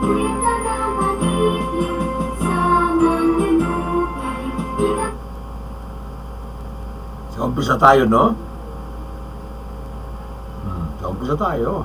So, umpisa tayo, no? So, umpisa tayo.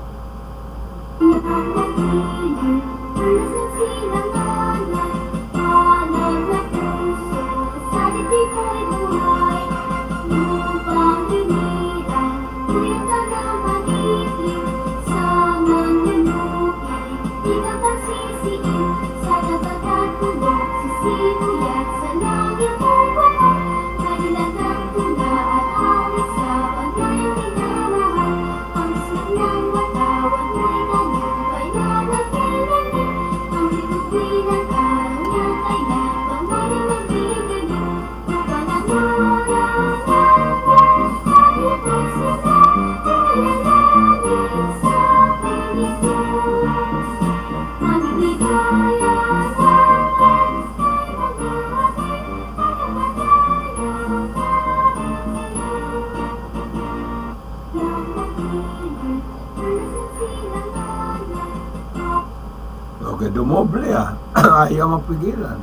Okay, dumoble ayaw mapigilan.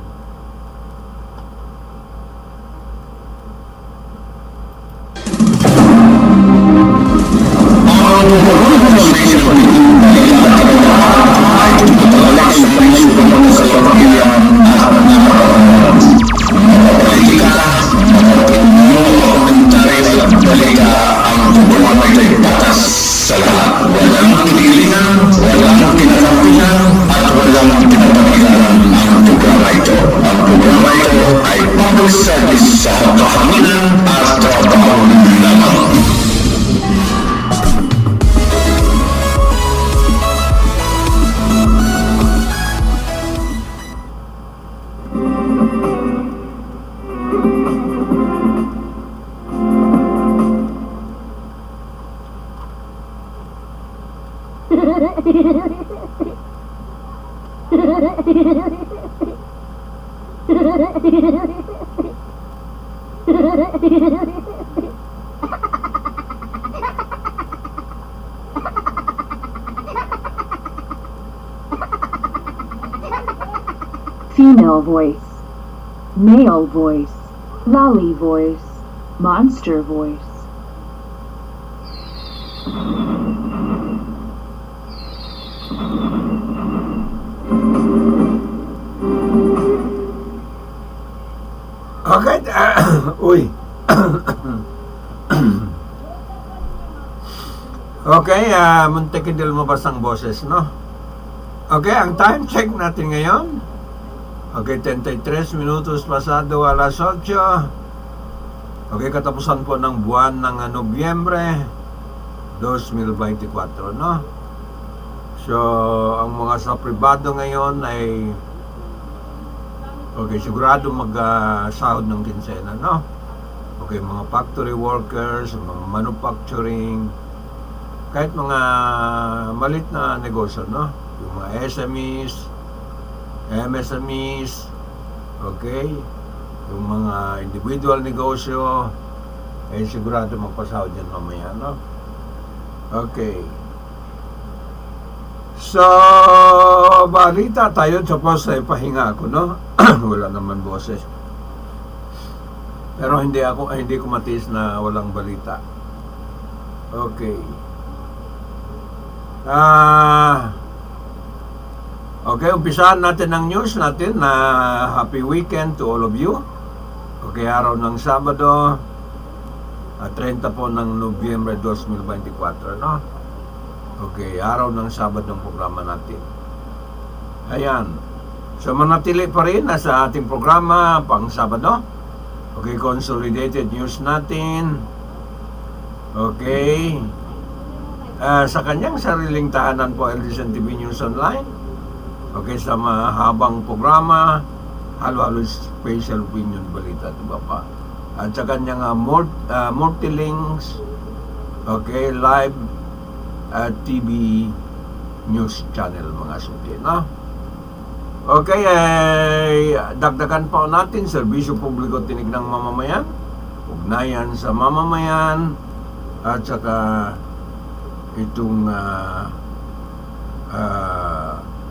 Female voice, male voice, lolly voice, monster voice. Okay, uy. Okay, muntikin din lumabas ang boses, no? Okay, ang time check natin ngayon. Okay, 33 minutos pasado alas 8. Okay, katapusan po ng buwan ng Nobyembre 2024, no? So, ang mga sa pribado ngayon ay okay, sigurado mag-sahod ng kinsena, no? Okay, mga factory workers, mga manufacturing, kahit mga malit na negosyo, no? Yung mga SMEs, MSMEs, okay? Yung mga individual negosyo, ay sigurado magpasahod yan mamaya, no? Okay. So, balita tayo, suppose ay pahinga ako, no? Wala naman boses. Pero hindi ko matiis na walang balita. Okay. Okay, umpisahan natin ang news natin na happy weekend to all of you. Okay, araw ng Sabado, 30 po ng Nobyembre 2024, no? Okay, araw ng Sabado ng programa natin. Ayan. So, manatili pa rin sa ating programa pang Sabado. Okay, consolidated news natin. Okay. Sa kanyang sariling tahanan po, ADLSN TV News Online. Okay, sa mahabang programa, halo-halo special opinion balita, diba pa? At sa kanyang multi-links, okay, live TV news channel, mga suki, no? Okay, dagdagan pa natin, serbisyo publiko tinig ng mamamayan, ugnayan sa mamamayan, at saka itong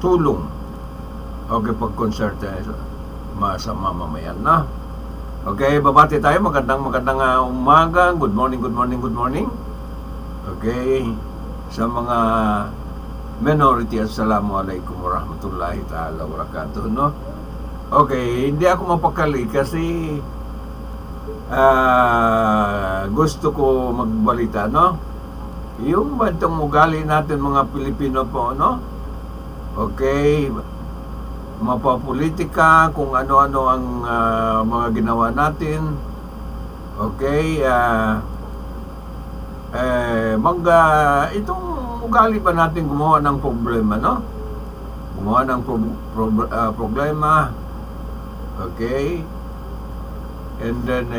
tulong Okay, pag-concert sa mamamayan na. Okay, babati tayo. Magandang umaga. Good morning, good morning, good morning. Okay, sa mga minority, assalamualaikum warahmatullahi ta'ala wabarakatuh, no? Okay, hindi ako mapakali kasi gusto ko magbalita, no? Yung bantong ugali natin mga Pilipino po, no? Okay, mapapolitika, kung ano-ano ang mga ginawa natin. Okay, itong ugali ba natin gumawa ng problema, no? Gumawa ng problema. Okay, and then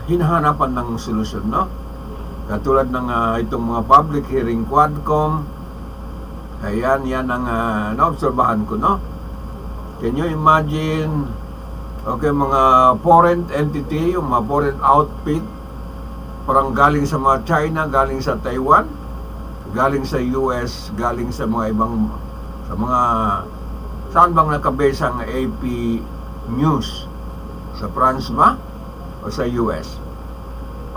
hinahanapan ng solusyon, no? Katulad ng itong mga public hearing Quadcom. Ayan, yan ang naobserbahan ko, no? Can you imagine, okay, mga foreign entity, yung mga foreign outfit, parang galing sa mga China, galing sa Taiwan, galing sa US, galing sa mga ibang, sa mga, saan bang nakabase ang AP News? Sa France ba? O sa US?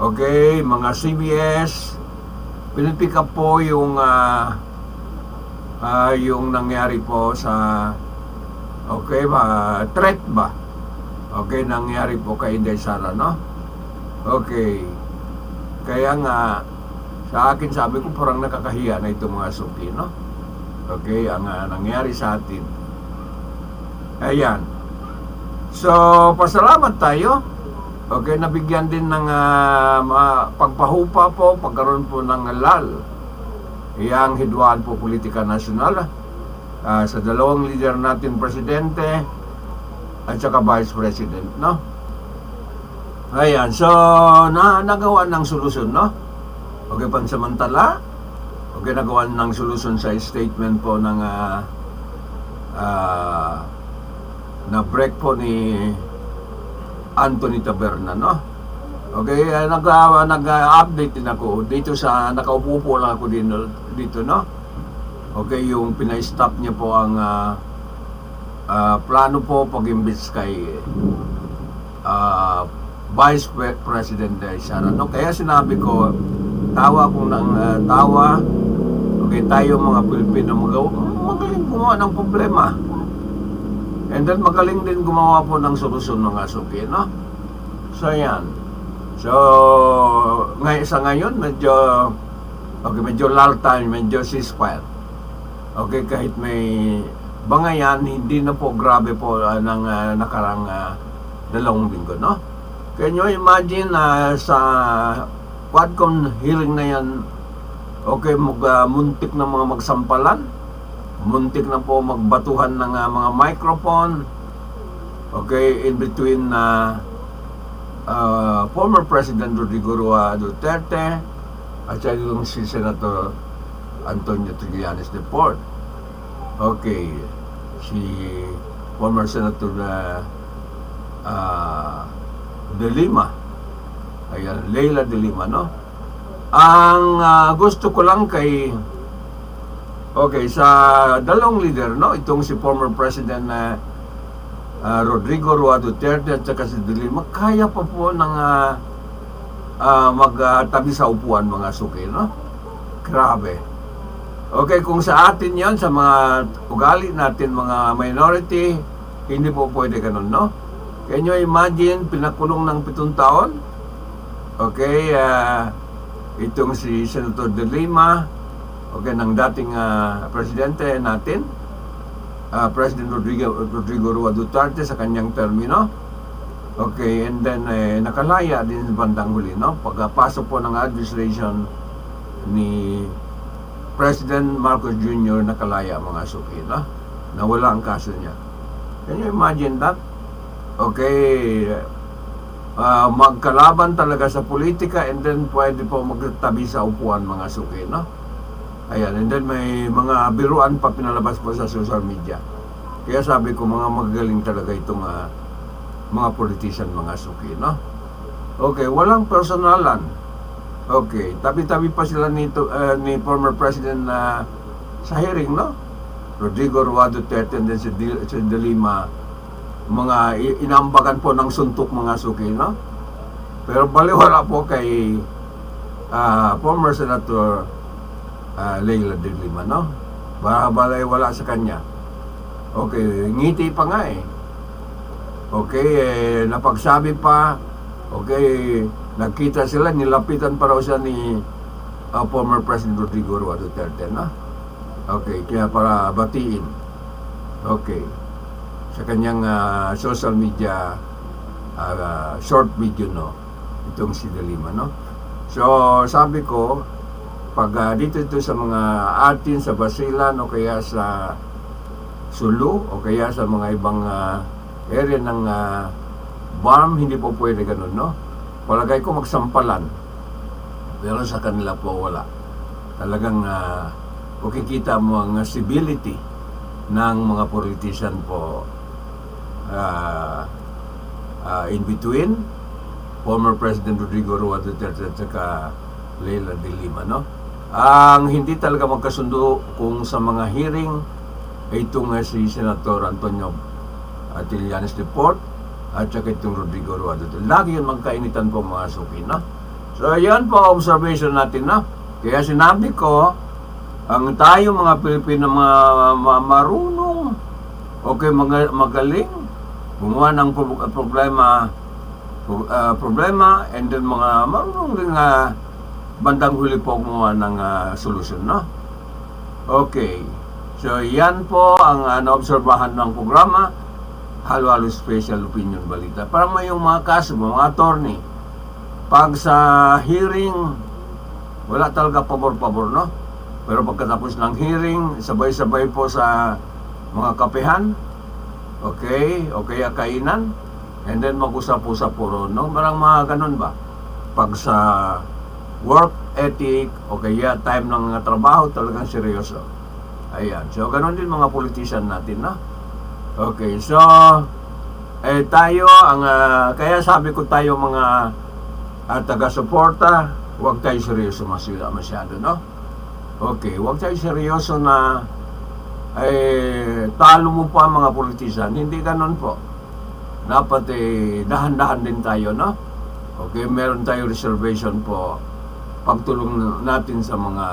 Okay, mga CBS, pinipick up po yung nangyari po sa threat ba? Okay, nangyari po kay Inday Sara, no? Okay. Kaya nga sa akin sabi ko parang nakakahiya na itong mga suki, no? Okay, ang nangyari sa atin. Ayan. So, pasalamat tayo. Okay, nabigyan din ng pagpahupa po, pagkaroon po ng lal. Iyang hidwaan po politika nasyonal sa dalawang leader natin, presidente at saka vice president, no? Ayan, so nagawa ng solusyon, no? Okay, pansamantala. Okay, nagawa ng solusyon sa statement po ng na break po ni Anthony Taberna, no? Okay, nag-update din ako dito sa, nakaupo po lang ako dito, no? Okay, yung pinay-stop niya po ang plano po pag-imbis kay Vice President Sara, no? Kaya sinabi ko, tawa kung tawa. Okay, tayo mga Pilipino magaling gumawa ng problema. And then magaling din gumawa po ng solusyon mga suki, no? So yan. So, sa ngayon, medyo lull time, medyo ceasefire. Okay, kahit may bangayan, hindi na po grabe po ng nakarang 2 linggo, no? Can you imagine sa Quadcom hearing na yan, okay, muntik na mga magsampalan, muntik na po magbatuhan ng mga microphone, okay, in between former President Rodrigo Roa Duterte at saka yung si Senator Antonio Trillanes IV. Okay, si former Senator De Lima, ayan, Leila De Lima, no? Ang gusto ko lang kay sa 2 leader, no? Itong si former President Rodrigo Roa Duterte at saka si De Lima, kaya pa po ng magtabi sa upuan mga suki, no? Grabe. Okay, kung sa atin yan, sa mga ugali natin, mga minority, hindi po pwede ganun, no? Can you imagine, pinakulong ng 7 taon? Okay, itong si Senator De Lima, okay, ng dating presidente natin, President Rodrigo Roa Duterte sa kanyang termino. Okay, and then nakalaya din bandang huli, no? Pagpasok po ng administration ni President Marcos Jr., nakalaya mga suki, no? Nawala ang kaso niya. Can you imagine that? Okay, magkalaban talaga sa politika and then pwede po magtabi sa upuan mga suki, no? Ayan, and then may mga biruan pa pinalabas po sa social media. Kaya sabi ko, mga magagaling talaga itong mga politician, mga suki, no? Okay, walang personalan. Okay, tabi-tabi pa sila ni former president sa hearing, no? Rodrigo Roa Duterte and then si De Lima, mga inambagan po ng suntok mga suki, no? Pero baliwala po kay former Senator Leila De Lima, no? Balay wala sa kanya. Okay, ngiti pa nga eh. Okay, napagsabi pa. Okay, nagkita sila, nilapitan pa raw siya ni former President Rodrigo Roa Duterte, no? Okay, kaya para batiin. Okay. Sa kanyang social media short video, no? Itong si De Lima, no? So, sabi ko, pag dito sa mga atin sa Basilan o kaya sa Sulu o kaya sa mga ibang area ng BARM, hindi po pwede ganun, no? Palagay ko magsampalan. Pero sa kanila po wala. Talagang makikita mo ang civility ng mga politician po in between former President Rodrigo Roa Duterte at saka Leila De Lima, no? Ang hindi talaga magkasundo kung sa mga hearing ay itong si Senator Antonio Trillanes Report at saka itong Rodrigo Roa Duterte. Lagi yun magkainitan po mga suki, no? So, yan po observation natin, no? Kaya sinabi ko, ang tayo mga Pilipino mga marunong, okay, magaling, gumawa ng problema, and then mga marunong din bandang huli po gumawa ng solusyon, no? Okay. So, yan po ang naobserbahan ng programa, Halo-Halo Special Opinion Balita. Parang may yung mga kaso, mga attorney, pag sa hearing, wala talaga pabor-pabor, no? Pero pagkatapos ng hearing, sabay-sabay po sa mga kapehan, okay, o kaya kainan, and then mag-usap-usap po ron, no? Marang mga ganun ba? Pag sa work ethic, o kaya time ng trabaho, talagang seryoso. Ayan, so ganun din mga politician natin, no? Okay, so, tayo, kaya sabi ko tayo mga taga-suporta, huwag tayo seryoso masyado, no? Okay, huwag tayo seryoso na talo mo pa mga politician. Hindi ganun po. Dapat dahan-dahan din tayo, no? Okay, meron tayo reservation po pagtulong natin sa mga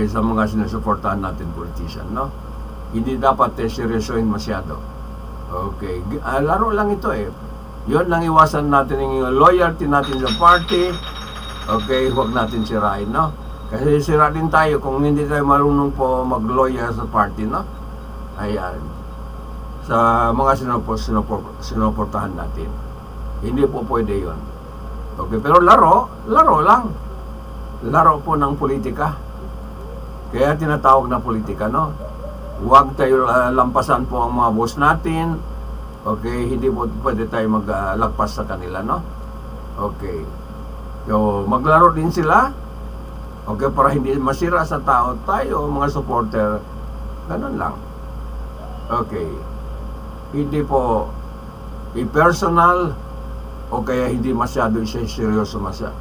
sa mga sinusuportahan natin politician, no? Hindi dapat seryosohin masyado. Okay, laro lang ito eh. Yun lang iwasan natin yung loyalty natin sa party. Okay, huwag natin sirain, no? Kasi sira din tayo kung hindi tayo marunong po mag-loyal sa party, no? Ayan. Sa mga sinuportahan natin. Hindi po pwede yun. Okay, pero laro lang. Laro po ng politika. Kaya tinatawag na politika, no? Huwag tayo lampasan po ang mga boss natin. Okay, hindi po pwede tayo maglagpas sa kanila, no? Okay. So, maglaro din sila. Okay, para hindi masira sa tao, tayo, mga supporter, ganun lang. Okay. Hindi po i-personal o kaya hindi masyado seryoso masyado.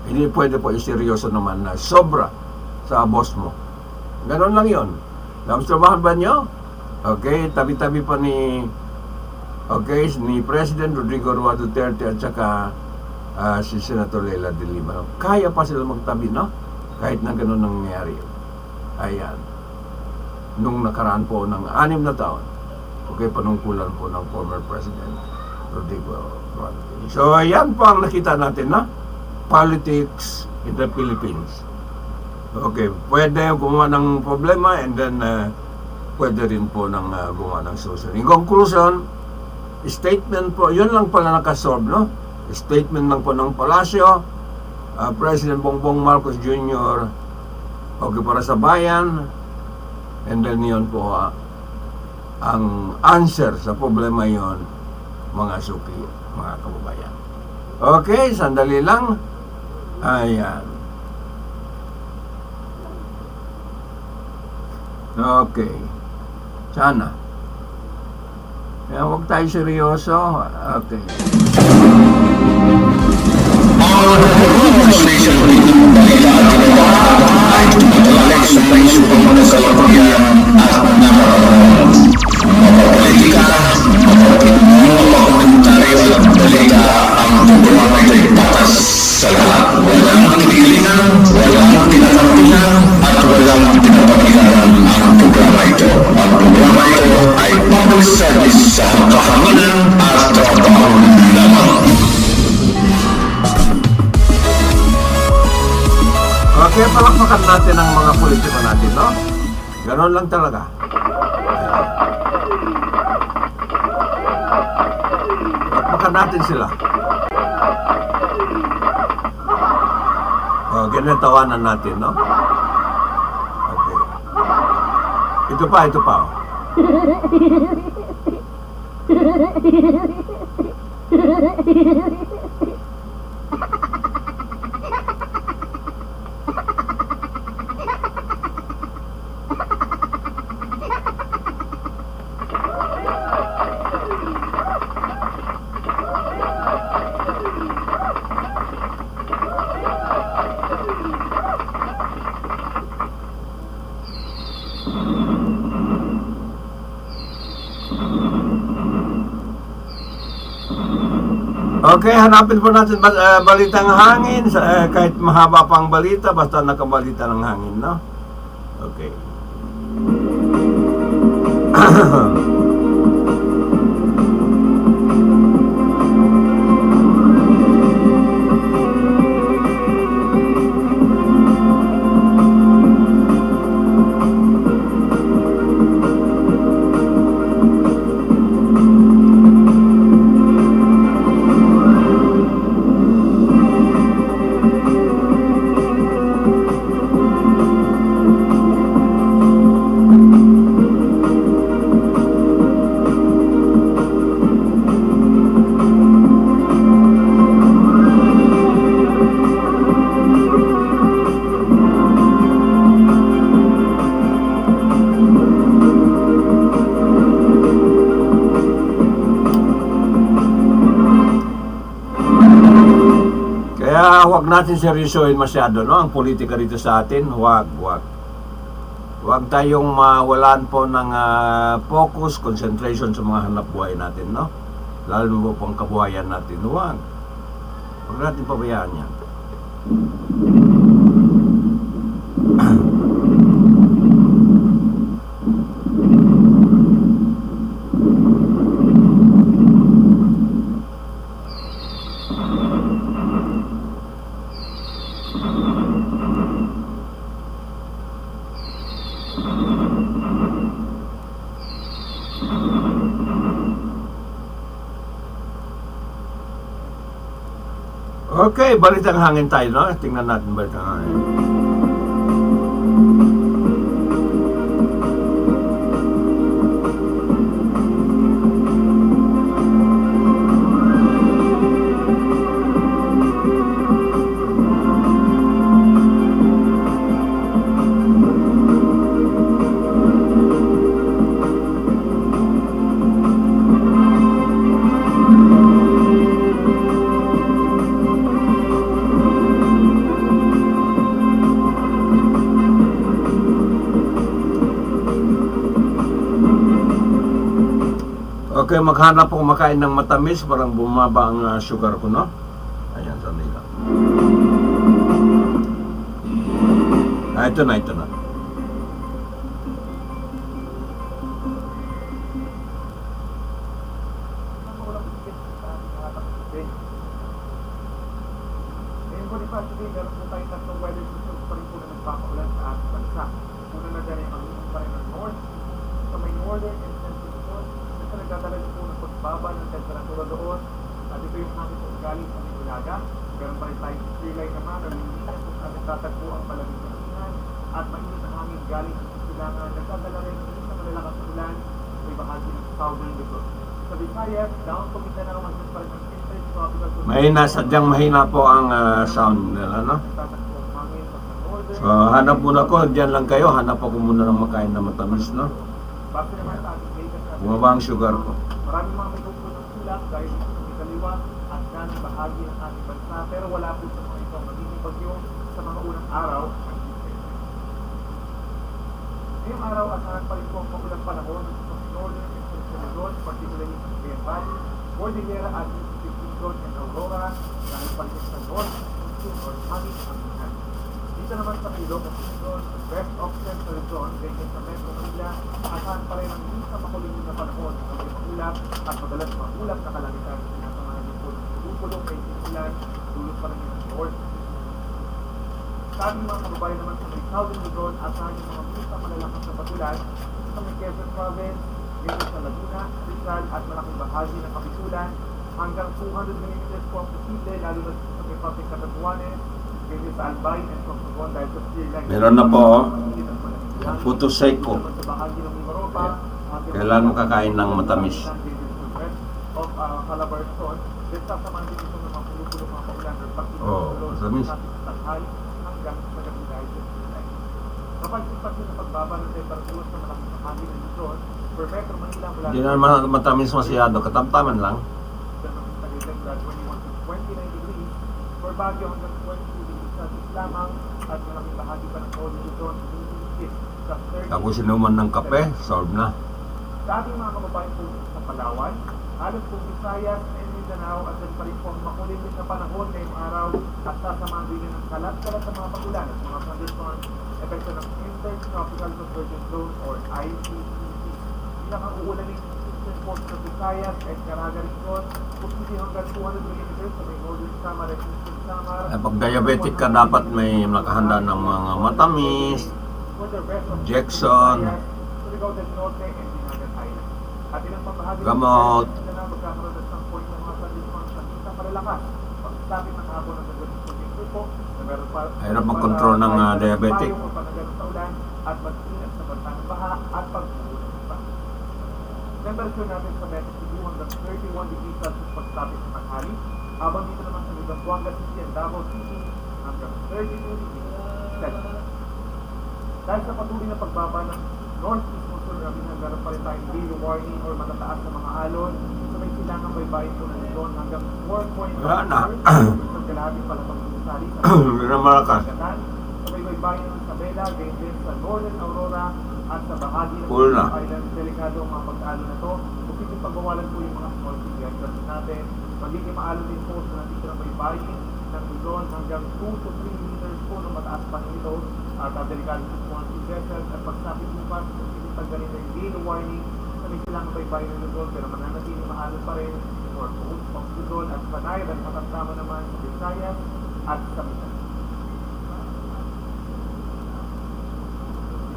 Hindi pwede po i-seryoso naman na sobra sa boss mo. Ganun lang yon. Naobserbahan ba nyo? Okay, tabi-tabi pa ni President Rodrigo Roa Duterte at saka si Senator Leila De Lima. Kaya pa sila magtabi, no? Kahit na gano'n nangyayari. Ayan. Nung nakaraan po ng 6 na taon, okay, panungkulan po ng former President Rodrigo Roa Duterte. So, ayan po ang nakita natin, na politics in the Philippines. Okay, pwede gumawa ng problema and then pwede rin po ng gumawa ng solution. In conclusion, statement po, yun lang pala nakasolve, no? Statement lang po ng Palasyo, President Bongbong Marcos Jr. Okay, para sa bayan, and then yun po ang answer sa problema yon, mga suki, mga kababayan. Okay, sandali lang. Ayan. Okay. Sana. Kaya huwag tayo seryoso. Okay. Station sa presyo ng mga kalukuyan at napakaroon. Mapapolitika, mapakomentaryo at balita ang programa ito'y patas sa lahat. Walang kinikilingan, walang tinatampilan at walang pinapagilan ang programa ito. Ang programa ito ay public service sa kahanginan at trabaho lamang. Okay, palakpakan natin ang mga politiko natin, no? Ganon lang talaga. Palakpakan natin sila. O, ginatawanan natin, no? Okay. Ito pa, oh. Okay, hanapin po natin balitang hangin. Kahit mahaba pang balita, basta nakabalita ng hangin, no? Okay. Huwag natin seryosohin masyado, no? Ang politika dito sa atin, huwag tayong mawalan po ng focus, concentration sa mga hanap buhay natin, no? Lalo mo pong kabuhayan natin, huwag natin pabayaan yan. Okay, balitang hangin tayo, no? Tingnan natin balitang hangin. Okay, maghanap ako makain ng matamis, parang bumaba ang sugar ko, no? Ayan, sanay lang. Ito na. Meron po tayong tatlong weather systems pa rin po na nagpapaulan sa ating bansa. Una na dyan ay panginoon pa rin ng north, sa may northern and central north, na nagdadala po ng pagbaba ng temperatura doon. At ito yung hangin po galing sa may Ilaga. Meron pa rin tayong clear line naman na lilinas kung saan nagtatagpo ang malamig na hangin at mainit na hangin galing sa Silangan. Nagdadala rin ng isang malalakas na ulan sa may bahagi ng southern Luzon. Sa Visayas, down po kita na naman pa rin ng mahina, sadyang mahina po ang sound nila, no? So, hanap muna ko, dyan lang kayo, hanap ako muna ng makain na matamis, no? Bumaba ang sugar ko. Maraming mga may ng ulang dahil sa kaliwa at kanang bahagi ng ating bansa, pero wala po sa mga ito magiging bagyo sa mga unang araw. Ngayong araw, asahan pa rin po ang magulang panahon sa northern and central Luzon, particularly sa Cagayan Valley, Cordillera at Pacific Luzon and Aurora, dahil pa rin sa north, or hangin ang minhan. Dito naman sa Ilocos Luzon, west of central Luzon, ganyan sa Metro Manila, asahan pa rin ang minsan makulimlim na panahon sa may maulap at madalas maulap na kalangitan na sinasamahan ng pulong kay Sisilan, dulot pa rin ng north. Sa aming mga kababayan naman sa may southern Luzon, asahan yung mga minsan malalakas na patulan sa may Quezon Province, dito sa Laguna, Rizal at malaking bahagi ng Kapitulan, hanggang 200 mm po ang posible, lalo na sa may Patrick Catanduanes, ganyan sa Albay and Sorsogon dahil sa clear line. Meron na po, Putuseco. Sa bahagi ng Mimaropa, Kailan makakain ng matamis? of Calabarzon, then sasamahan din ito ng mga pulo-pulo mga paulan or matamis. tanghal hanggang sa gabi dahil sa clear line. Kapag sipagin na pagbaba ng temperatura sa malaking bahagi ng Luzon, per Metro Manila mula Hindi na matamis masyado, katamtaman lang. Tagaytay 21 to 29 degrees, for Baguio hanggang 22 degrees Celsius lamang, at malaking bahagi pa ng Northern Luzon, sa 30 Ako sinuman ng kape, solve na. Sa ating mga kababayan po sa Palawan, halos po Visayas and Mindanao at din pa rin po ang makulimlim na panahon ngayong araw at sasamahan din ng kalat-kalat ng mga pagulan at mga thunderstorm epekto ng Intertropical Convergence Zone or ICCZ. Pinaka-uulaning system po sa Visayas at Caraga Rizal, positive hanggang 200 mm sa may Northern Samar at Eastern Samar. Pag diabetic ka, dapat may nakahanda ng mga matamis, For the rest of Jackson, Surigao del Norte and Dinagat Island. At ilang pambahagi gamot. na magkakaroon ng isang point ng mga thunderstorms sa isang malalakas. Pagkasabit ng hapon ng gagawin sa picture po, na meron pa Hirap mag-control ng diabetic. payo o panagal sa ulan at mag-ingat sa bantang baha at pagbubulan pa. Temperature natin sa Metro Cebu hanggang 31 degrees Celsius pagsabit ng tanghali, habang dito naman sa Zamboanga City and Davao City hanggang 32 degrees Celsius. Dahil sa patuloy na pagbaba ng northeast monsoon namin, hanggang pa rin tayong daily warning or matataas na mga alon sa may silangang baybayin po ng Luzon hanggang 4.5 Wala na. sa kalahati pala pang Sari sa Hindi na malakas. Katan, sa may baybayin ng Isabela, gayon din sa Northern Aurora at sa bahagi ng Cool na. Island. Delikado ang mga pag-alon na to. Posibleng pagbawalan po yung mga small city natin. Magiging maalon din po sa natitirang baybayin ng Luzon hanggang 2 to 3 meters po ng mataas pa nito at delikado sa small sea vessels at pagsapit bukas posibleng tanggalin na yung daily warning sa may silang baybayin ng Luzon pero mananatili maalon pa rin for coast of Luzon at Panay at matamtama naman sa Visayas at sa Mindanao.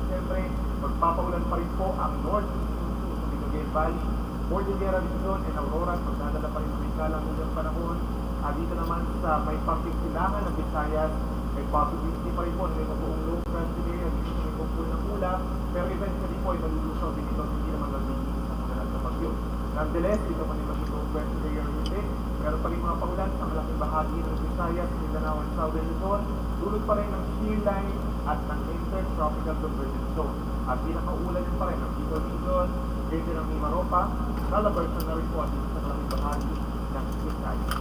Siyempre, magpapaulan pa rin po ang northeast monsoon sa Cagayan Valley, Cordillera Luzon and Aurora at magdadala pa rin sa may kalangulang panahon. Dito naman sa may pagkikilangan ng Visayas, may possibility pa rin po na may mabuong low pressure area dito sa may kumpul ng ulap, pero eventually po ay malulusaw din ito, hindi naman nagiging sa kanalang sa bagyo. Nonetheless, dito man yung maging low pressure area or hindi, pero pa rin mga paulan sa malaking bahagi ng Visayas, Mindanao and Southern Luzon, dulot pa rin ng shear line at ng Intertropical Convergence Zone. At pinakaulan din pa rin ng Bicol Region, ganyan ng Mimaropa, Calabarzon na rin po at dito sa malaking bahagi ng Visayas.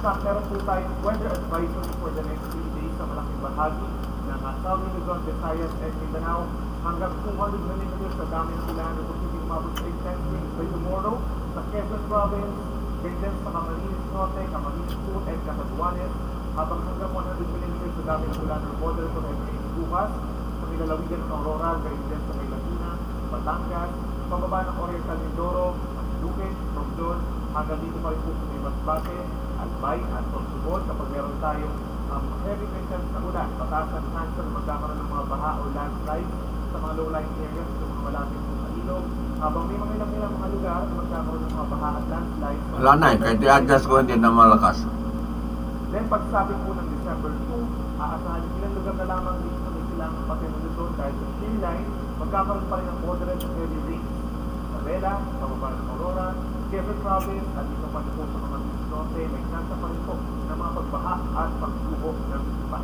Meron po tayong weather advisory for the next 3 days sa malaking bahagi ng Southern Luzon, Visayas and Mindanao hanggang 200 mm sa dami ng ulan na posibleng umabot sa intense winds by tomorrow sa Quezon Province, ganyan sa Camarines Norte, Camarines Sur and Catanduanes, habang hanggang 100 mm sa dami ng ulan or moderate to heavy rain bukas sa may lalawigan ng Aurora, ganyan sa may Laguna, Batangas, pababa ng Oriental Mindoro, Duque, Romblon, hanggang dito pa rin po sa may Masbate, Albay at Sorsogon kapag meron tayong heavy chance na ulan, pataas ang chance na magkakaroon ng mga baha o landslide sa mga low-lying areas sa mga malapit po sa ilog. Habang may mga ilang mga lugar na magkakaroon ng mga baha at landslide. Wala na eh, kahit i-adjust ko hindi na malakas. Then pagsapit po ng December 2, aasahan yung ilang lugar na lamang dito sa may silangang pati ng Luzon dahil sa shear line, magkakaroon pa rin ng moderate to heavy rains. Isabela, sa baba ng Aurora, Quezon Province at dito pa rin po sa mga Norte, may chance pa rin po ng mga pagbaha at pagsubo ng iba.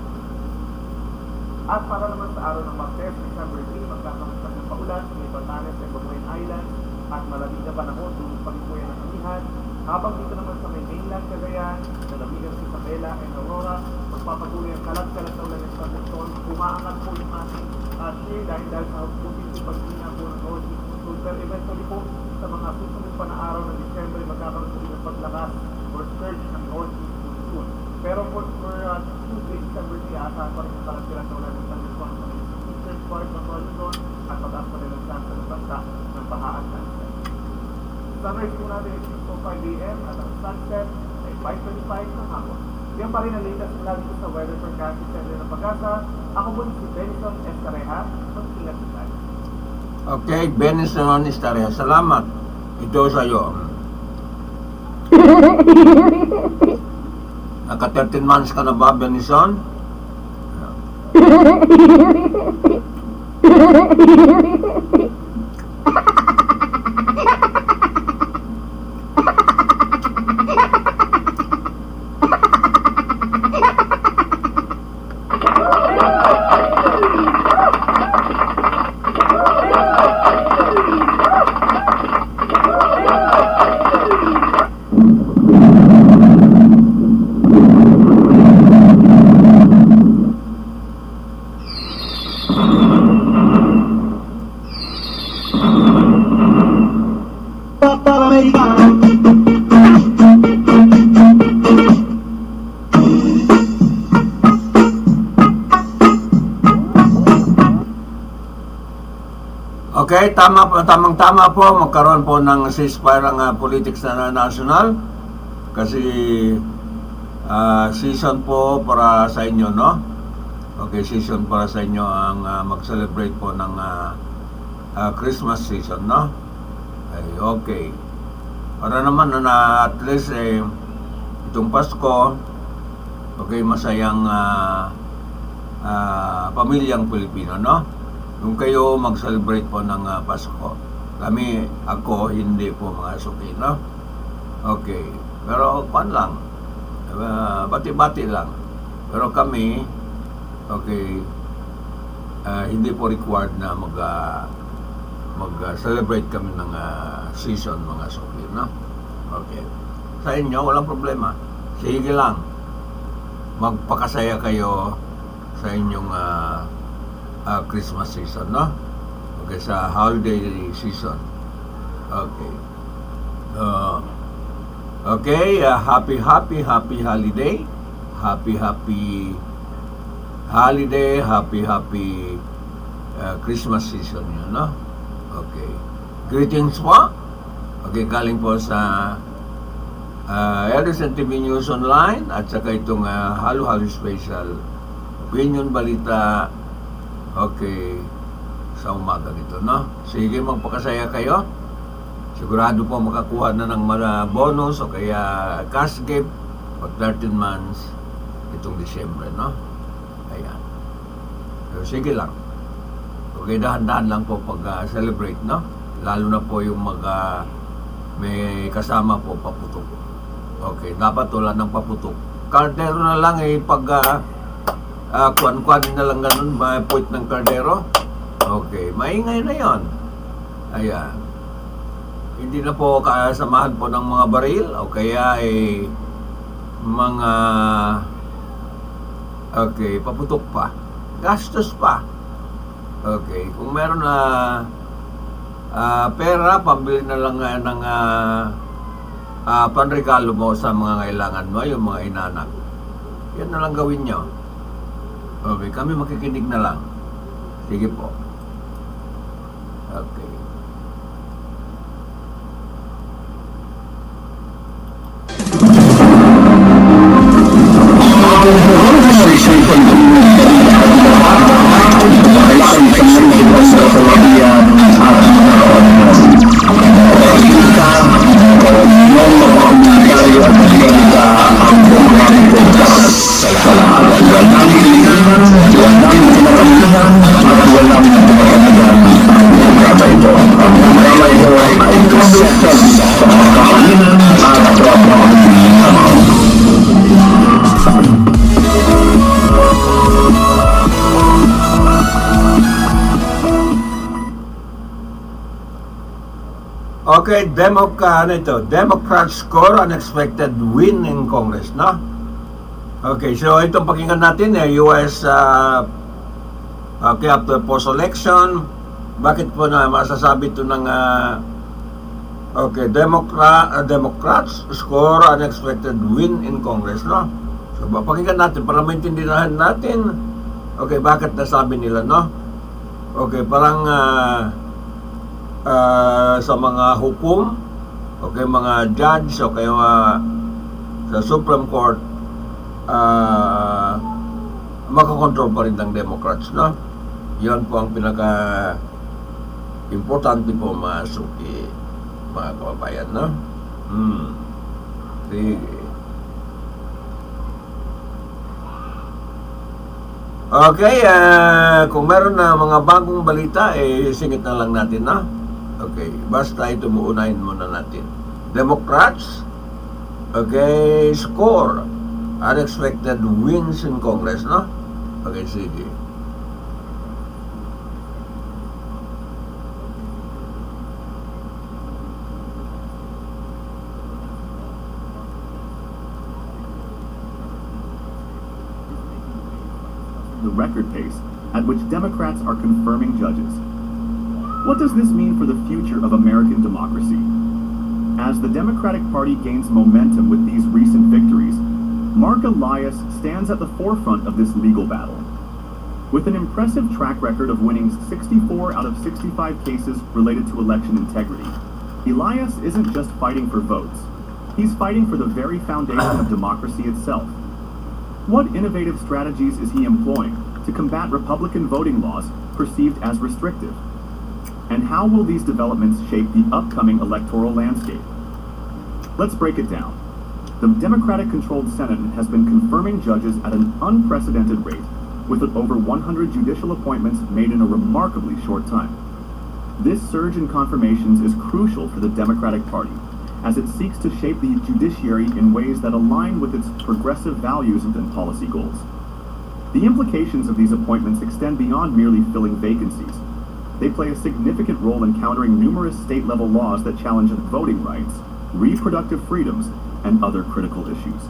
At para naman sa araw ng Martes, December 3, magkakaroon pa ng paulan sa may Batanes and Babuyan Island at malamig na panahon, dulot pa rin po yan ang amihan. Habang dito naman sa may mainland Cagayan, lalawigan sa Isabela and Aurora, magpapatuloy ang kalat-kalat na ulan ng thunderstorms, umaangat po yung ating share dahil sa positive paghinga po ng Northeast Monsoon. Pero eventually po, sa mga susunod pa na araw ng Disyembre, magkakaroon po ng paglakas or surge ng Northeast Monsoon. Pero for Tuesday, December 3, asahan pa rin yung kalantiran na wala ng thunderstorms sa eastern part ng Luzon at mataas pa rin ang chance ng banta ng baha at landslide. Sunrise po natin is 6:05 a.m. at ang sunset ay 5:25 ng hapon. Yan pa rin ang latest mula dito sa Weather Forecasting Center ng Pag-asa. Ako po si Benson Estareja. Mag-ingat po tayo. Okay, Benson Estareja. Salamat. Ito sa iyo. Naka 13 months ka na ba, Benson? Okay, tamang-tama po, magkaroon po ng ceasefire ang politics na national kasi season po para sa inyo, no? Okay, season para sa inyo ang mag-celebrate po ng Christmas season, no? Ay, okay. Para naman na at least itong Pasko, okay, masayang pamilyang Pilipino, no? Kung kayo mag-celebrate po ng Pasko. Ako, hindi po mga suki, no? Okay. Pero, lang. Bati-bati lang. Pero kami, okay, hindi po required na mag-celebrate kami ng season, mga suki, no? Okay. Sa inyo, walang problema. Sige lang. Magpakasaya kayo sa inyong Christmas season, no? Okay, sa holiday season. Okay. Okay, happy holiday. Happy holiday, happy Christmas season yun, no? Okay. Greetings po. Okay, galing po sa ADLSN TV News Online at saka itong halo-halo special opinion balita. Okay, sa umaga nito, no? Sige, magpakasaya kayo. Sigurado po makakuha na ng mga bonus o kaya cash gift pag 13 months itong Disyembre, no? Ayan. So, sige lang. Okay, dahan-dahan lang po pag-celebrate, no? Lalo na po yung may kasama po paputok. Okay, dapat wala ng paputok. Kardero na lang pag kuan-kuanin na lang ganun, point ng kardero. Okay, maingay na yon. Ayan. Hindi na po kasamahan po ng mga baril o kaya mga okay, paputok pa. Gastos pa. Okay, kung meron na pera, pambili na lang ng panregalo mo sa mga kailangan mo, yung mga inanak. Yan na lang gawin nyo. Okay, kami makikinig na lang. Sige po. Okay. Okay, Democrats score unexpected win in Congress, no? Okay, so itong pakinggan natin US Okay, after post-election, bakit po na masasabi ito ng Democrats score unexpected win in Congress, no? So, pakinggan natin para maintindihan natin. Okay, bakit nasabi nila, no? Okay, parang sa mga hukom, okay, mga judge, okay, sa Supreme Court, makakontrol pa rin ng Democrats, no? Yan po ang importante po, Masuki, mga kababayan, no? Sige. Okay, kung meron na mga bagong balita, singit na lang natin, no? Okay, basta ito muunahin muna natin. Democrats, okay, score unexpected wins in Congress, no? Okay, sige. The record pace at which Democrats are confirming judges. What does this mean for the future of American democracy? As the Democratic Party gains momentum with these recent victories, Mark Elias stands at the forefront of this legal battle. With an impressive track record of winning 64 out of 65 cases related to election integrity, Elias isn't just fighting for votes. He's fighting for the very foundation of democracy itself. What innovative strategies is he employing to combat Republican voting laws perceived as restrictive? And how will these developments shape the upcoming electoral landscape? Let's break it down. The Democratic-controlled Senate has been confirming judges at an unprecedented rate, with over 100 judicial appointments made in a remarkably short time. This surge in confirmations is crucial for the Democratic Party, as it seeks to shape the judiciary in ways that align with its progressive values and policy goals. The implications of these appointments extend beyond merely filling vacancies. They play a significant role in countering numerous state-level laws that challenge voting rights, reproductive freedoms, and other critical issues.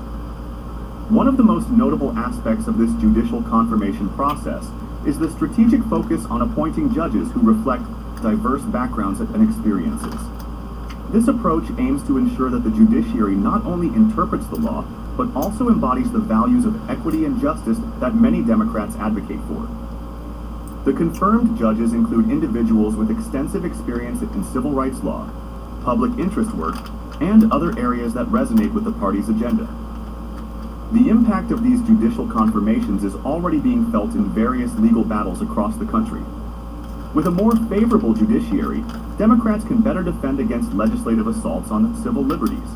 One of the most notable aspects of this judicial confirmation process is the strategic focus on appointing judges who reflect diverse backgrounds and experiences. This approach aims to ensure that the judiciary not only interprets the law, but also embodies the values of equity and justice that many Democrats advocate for. The confirmed judges include individuals with extensive experience in civil rights law, public interest work, and other areas that resonate with the party's agenda. The impact of these judicial confirmations is already being felt in various legal battles across the country. With a more favorable judiciary, Democrats can better defend against legislative assaults on civil liberties.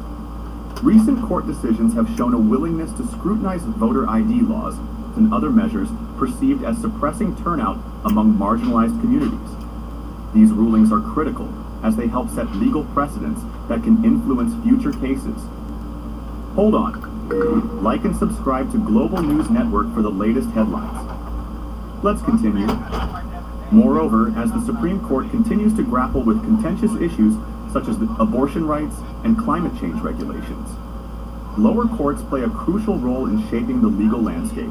Recent court decisions have shown a willingness to scrutinize voter ID laws and other measures perceived as suppressing turnout among marginalized communities. These rulings are critical as they help set legal precedents that can influence future cases. Hold on. Like and subscribe to Global News Network for the latest headlines. Let's continue. Moreover, as the Supreme Court continues to grapple with contentious issues such as abortion rights and climate change regulations, lower courts play a crucial role in shaping the legal landscape.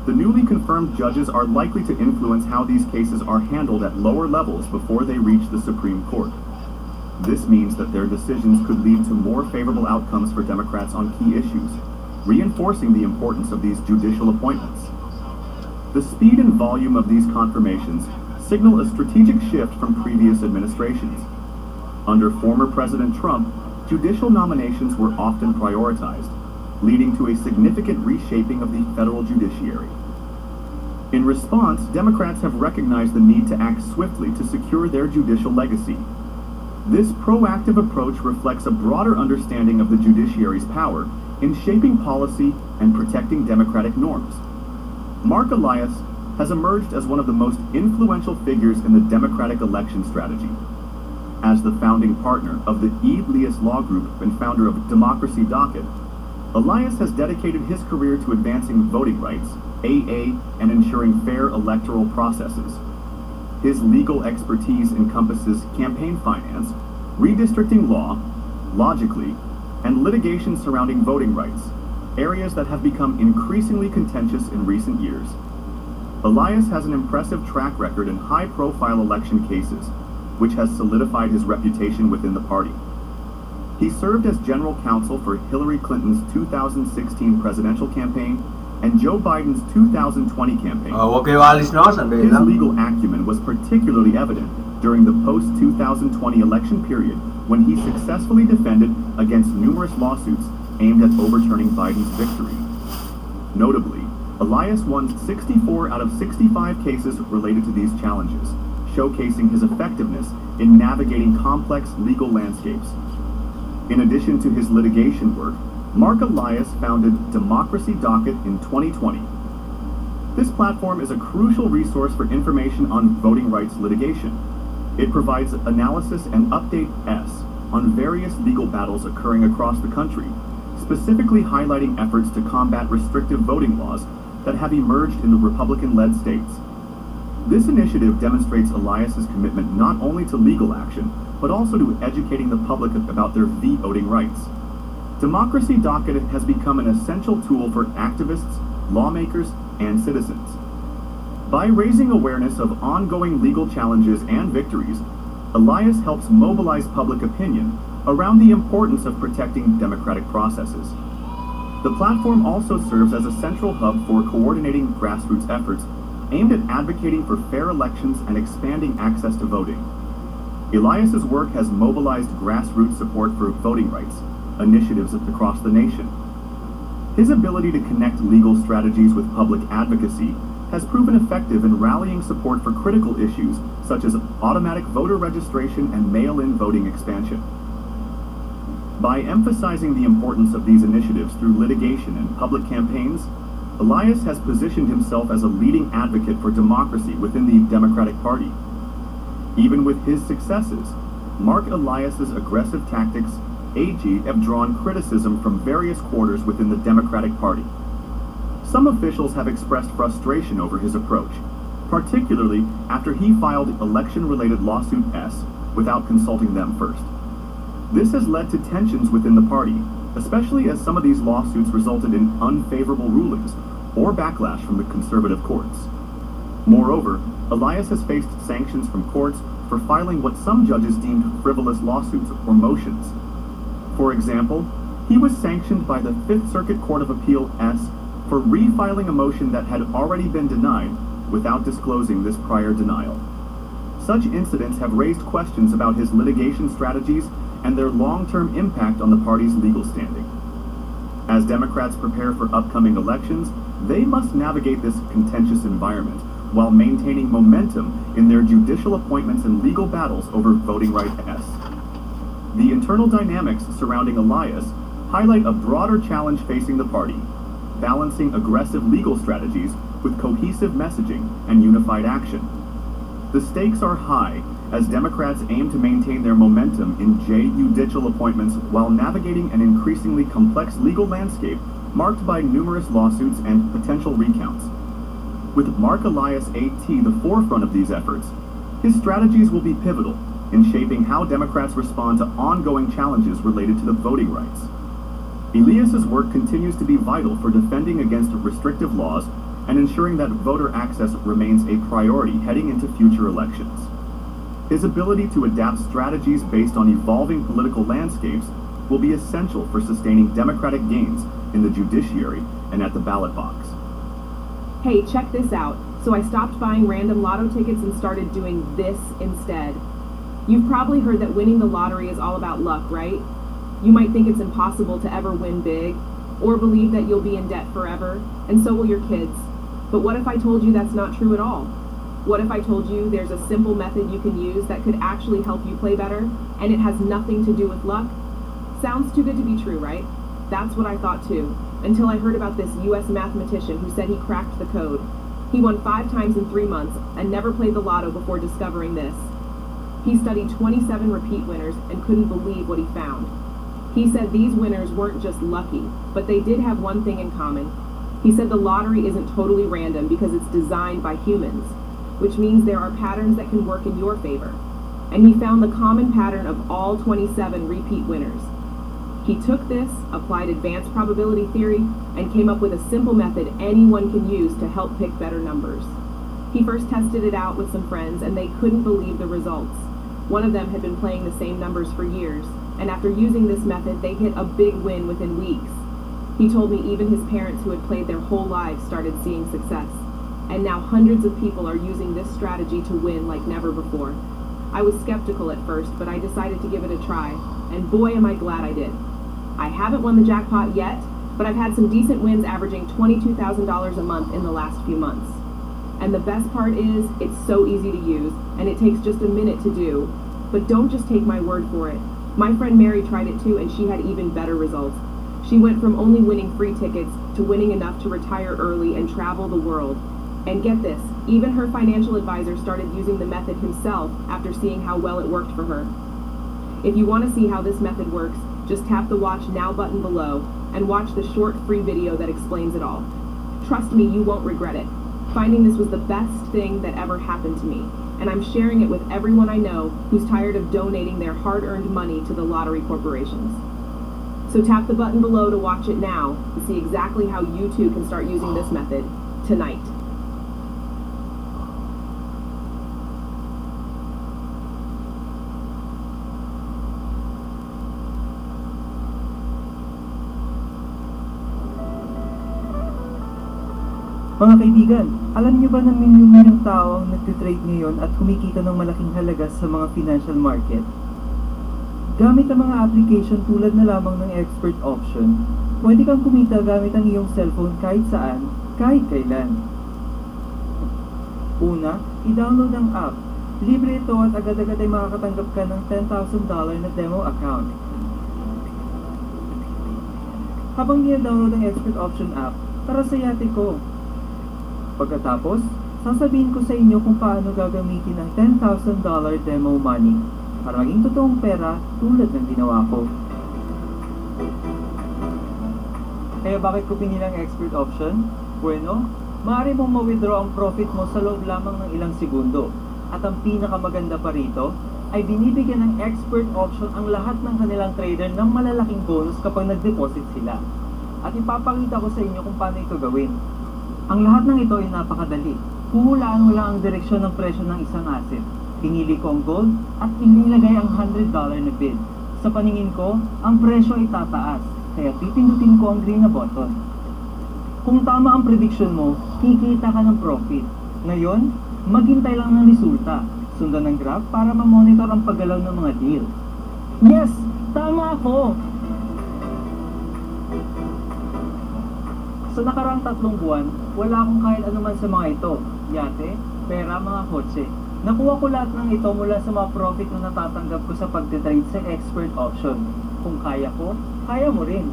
The newly confirmed judges are likely to influence how these cases are handled at lower levels before they reach the Supreme Court. This means that their decisions could lead to more favorable outcomes for Democrats on key issues, reinforcing the importance of these judicial appointments. The speed and volume of these confirmations signal a strategic shift from previous administrations. Under former President Trump, judicial nominations were often prioritized, leading to a significant reshaping of the federal judiciary. In response, Democrats have recognized the need to act swiftly to secure their judicial legacy. This proactive approach reflects a broader understanding of the judiciary's power in shaping policy and protecting democratic norms. Mark Elias has emerged as one of the most influential figures in the Democratic election strategy. As the founding partner of the ADLSN Law Group and founder of Democracy Docket, Elias has dedicated his career to advancing voting rights, AA, and ensuring fair electoral processes. His legal expertise encompasses campaign finance, redistricting law, logically, and litigation surrounding voting rights, areas that have become increasingly contentious in recent years. Elias has an impressive track record in high-profile election cases, which has solidified his reputation within the party. He served as general counsel for Hillary Clinton's 2016 presidential campaign and Joe Biden's 2020 campaign. Huwag kayo alis no, sandali His lang. legal acumen was particularly evident during the post-2020 election period when he successfully defended against numerous lawsuits aimed at overturning Biden's victory. Notably, Elias won 64 out of 65 cases related to these challenges, showcasing his effectiveness in navigating complex legal landscapes. In addition to his litigation work, Mark Elias founded Democracy Docket in 2020. This platform is a crucial resource for information on voting rights litigation. It provides analysis and updates on various legal battles occurring across the country, specifically highlighting efforts to combat restrictive voting laws that have emerged in the Republican-led states. This initiative demonstrates Elias's commitment not only to legal action, but also to educating the public about their voting rights. Democracy Docket has become an essential tool for activists, lawmakers, and citizens. By raising awareness of ongoing legal challenges and victories, Elias helps mobilize public opinion around the importance of protecting democratic processes. The platform also serves as a central hub for coordinating grassroots efforts aimed at advocating for fair elections and expanding access to voting. Elias's work has mobilized grassroots support for voting rights initiatives across the nation. His ability to connect legal strategies with public advocacy has proven effective in rallying support for critical issues such as automatic voter registration and mail-in voting expansion. By emphasizing the importance of these initiatives through litigation and public campaigns, Elias has positioned himself as a leading advocate for democracy within the Democratic Party. Even with his successes, Mark Elias's aggressive tactics have drawn criticism from various quarters within the Democratic Party. Some officials have expressed frustration over his approach, particularly after he filed election-related lawsuit without consulting them first. This has led to tensions within the party, especially as some of these lawsuits resulted in unfavorable rulings or backlash from the conservative courts. Moreover, Elias has faced sanctions from courts for filing what some judges deemed frivolous lawsuits or motions. For example, he was sanctioned by the Fifth Circuit Court of Appeal for refiling a motion that had already been denied without disclosing this prior denial. Such incidents have raised questions about his litigation strategies and their long-term impact on the party's legal standing. As Democrats prepare for upcoming elections, they must navigate this contentious environment while maintaining momentum in their judicial appointments and legal battles over voting rights. The internal dynamics surrounding Elias highlight a broader challenge facing the party, balancing aggressive legal strategies with cohesive messaging and unified action. The stakes are high as Democrats aim to maintain their momentum in judicial appointments while navigating an increasingly complex legal landscape marked by numerous lawsuits and potential recounts. With Mark Elias AT the forefront of these efforts, his strategies will be pivotal in shaping how Democrats respond to ongoing challenges related to the voting rights. Elias's work continues to be vital for defending against restrictive laws and ensuring that voter access remains a priority heading into future elections. His ability to adapt strategies based on evolving political landscapes will be essential for sustaining Democratic gains in the judiciary and at the ballot box. Hey, check this out. So I stopped buying random lotto tickets and started doing this instead. You've probably heard that winning the lottery is all about luck, right? You might think it's impossible to ever win big, or believe that you'll be in debt forever, and so will your kids. But what if I told you that's not true at all? What if I told you there's a simple method you can use that could actually help you play better, and it has nothing to do with luck? Sounds too good to be true, right? That's what I thought too, until I heard about this US mathematician who said he cracked the code. He won 5 times in 3 months and never played the lotto before discovering this. He studied 27 repeat winners and couldn't believe what he found. He said these winners weren't just lucky, but they did have one thing in common. He said the lottery isn't totally random because it's designed by humans, which means there are patterns that can work in your favor. And he found the common pattern of all 27 repeat winners. He took this, applied advanced probability theory, and came up with a simple method anyone can use to help pick better numbers. He first tested it out with some friends, and they couldn't believe the results. One of them had been playing the same numbers for years, and after using this method, they hit a big win within weeks. He told me even his parents, who had played their whole lives, started seeing success. And now hundreds of people are using this strategy to win like never before. I was skeptical at first, but I decided to give it a try, and boy am I glad I did. I haven't won the jackpot yet, but I've had some decent wins averaging $22,000 a month in the last few months. And the best part is, it's so easy to use, and it takes just a minute to do. But don't just take my word for it. My friend Mary tried it too, and she had even better results. She went from only winning free tickets to winning enough to retire early and travel the world. And get this, even her financial advisor started using the method himself after seeing how well it worked for her. If you want to see how this method works, just tap the Watch Now button below and watch the short free video that explains it all. Trust me, you won't regret it. Finding this was the best thing that ever happened to me, and I'm sharing it with everyone I know who's tired of donating their hard-earned money to the lottery corporations. So tap the button below to watch it now and see exactly how you too can start using this method tonight. Mga kaibigan, alam niyo ba na milyong tao ang nagtitrade ngayon at kumikita ng malaking halaga sa mga financial market? Gamit ang mga application tulad na lamang ng expert option, pwede kang kumita gamit ang iyong cellphone kahit saan, kahit kailan. Una, i-download ang app. Libre ito at agad-agad ay makakatanggap ka ng $10,000 na demo account. Habang i-download ang expert option app, tara sa yate ko. Pagkatapos, sasabihin ko sa inyo kung paano gagamitin ang $10,000 demo money para maging totoong pera tulad ng ginawa ko. Kaya bakit ko pinili ang expert option? Bueno, maaari mong ma-withdraw ang profit mo sa loob lamang ng ilang segundo. At ang pinakamaganda pa rito, ay binibigyan ng expert option ang lahat ng kanilang trader ng malalaking bonus kapag nag-deposit sila. At ipapakita ko sa inyo kung paano ito gawin. Ang lahat ng ito ay napakadali. Huhulaan mo lang ang direksyon ng presyo ng isang asset. Pinili ko ang gold at inilagay ang $100 na bid. Sa paningin ko, ang presyo ay tataas, kaya pipindutin ko ang green na button. Kung tama ang prediction mo, kikita ka ng profit. Ngayon, maghintay lang ng resulta. Sundan ng graph para ma-monitor ang paggalaw ng mga deal. Yes! Tama ako! Sa nakaraang 3 buwan, wala akong kahit anuman sa mga ito. Yate, pera, mga kotse. Nakuha ko lahat ng ito mula sa mga profit na natatanggap ko sa pagtitrade sa expert option. Kung kaya ko, kaya mo rin.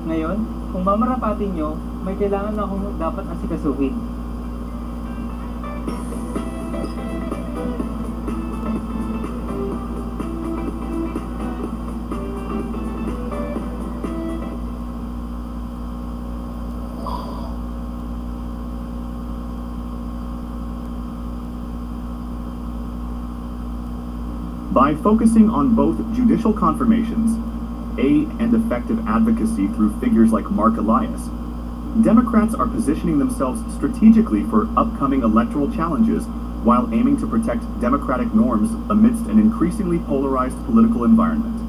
Ngayon, kung mamarapatin nyo, may kailangan na akong dapat asikasuhin. By focusing on both judicial confirmations, and effective advocacy through figures like Mark Elias, Democrats are positioning themselves strategically for upcoming electoral challenges while aiming to protect democratic norms amidst an increasingly polarized political environment.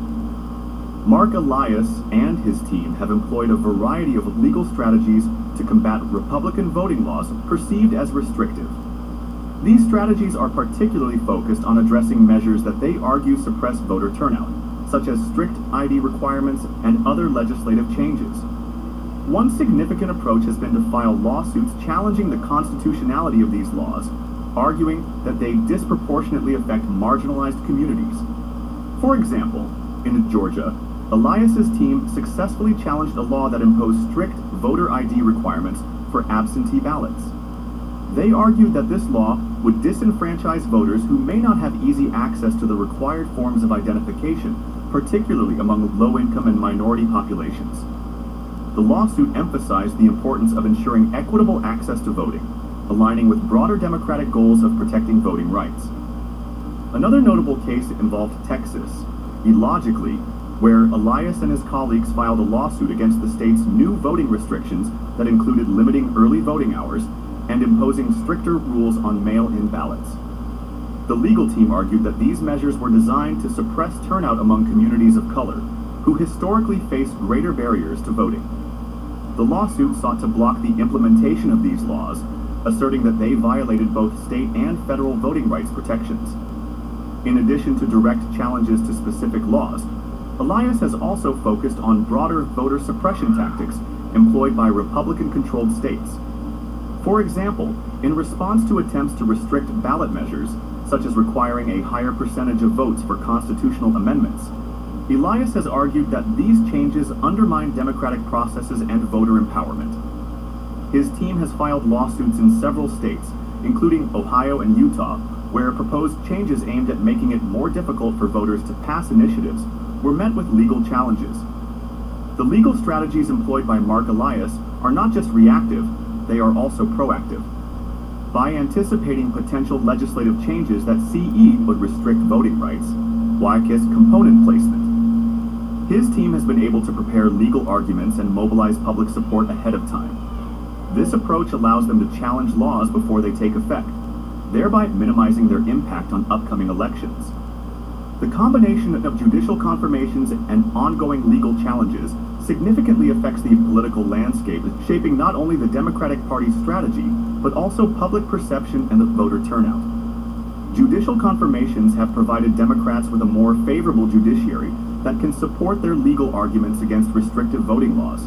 Mark Elias and his team have employed a variety of legal strategies to combat Republican voting laws perceived as restrictive. These strategies are particularly focused on addressing measures that they argue suppress voter turnout, such as strict ID requirements and other legislative changes. One significant approach has been to file lawsuits challenging the constitutionality of these laws, arguing that they disproportionately affect marginalized communities. For example, in Georgia, Elias's team successfully challenged a law that imposed strict voter ID requirements for absentee ballots. They argued that this law would disenfranchise voters who may not have easy access to the required forms of identification, particularly among low-income and minority populations. The lawsuit emphasized the importance of ensuring equitable access to voting, aligning with broader democratic goals of protecting voting rights. Another notable case involved Texas, illogically, where Elias and his colleagues filed a lawsuit against the state's new voting restrictions that included limiting early voting hours and imposing stricter rules on mail-in ballots. The legal team argued that these measures were designed to suppress turnout among communities of color, who historically faced greater barriers to voting. The lawsuit sought to block the implementation of these laws, asserting that they violated both state and federal voting rights protections. In addition to direct challenges to specific laws, Elias has also focused on broader voter suppression tactics employed by Republican-controlled states. For example, in response to attempts to restrict ballot measures, such as requiring a higher percentage of votes for constitutional amendments, Elias has argued that these changes undermine democratic processes and voter empowerment. His team has filed lawsuits in several states, including Ohio and Utah, where proposed changes aimed at making it more difficult for voters to pass initiatives were met with legal challenges. The legal strategies employed by Mark Elias are not just reactive, they are also proactive. By anticipating potential legislative changes that CE would restrict voting rights, Wycus component placement. His team has been able to prepare legal arguments and mobilize public support ahead of time. This approach allows them to challenge laws before they take effect, thereby minimizing their impact on upcoming elections. The combination of judicial confirmations and ongoing legal challenges significantly affects the political landscape, shaping not only the Democratic Party's strategy, but also public perception and the voter turnout. Judicial confirmations have provided Democrats with a more favorable judiciary that can support their legal arguments against restrictive voting laws.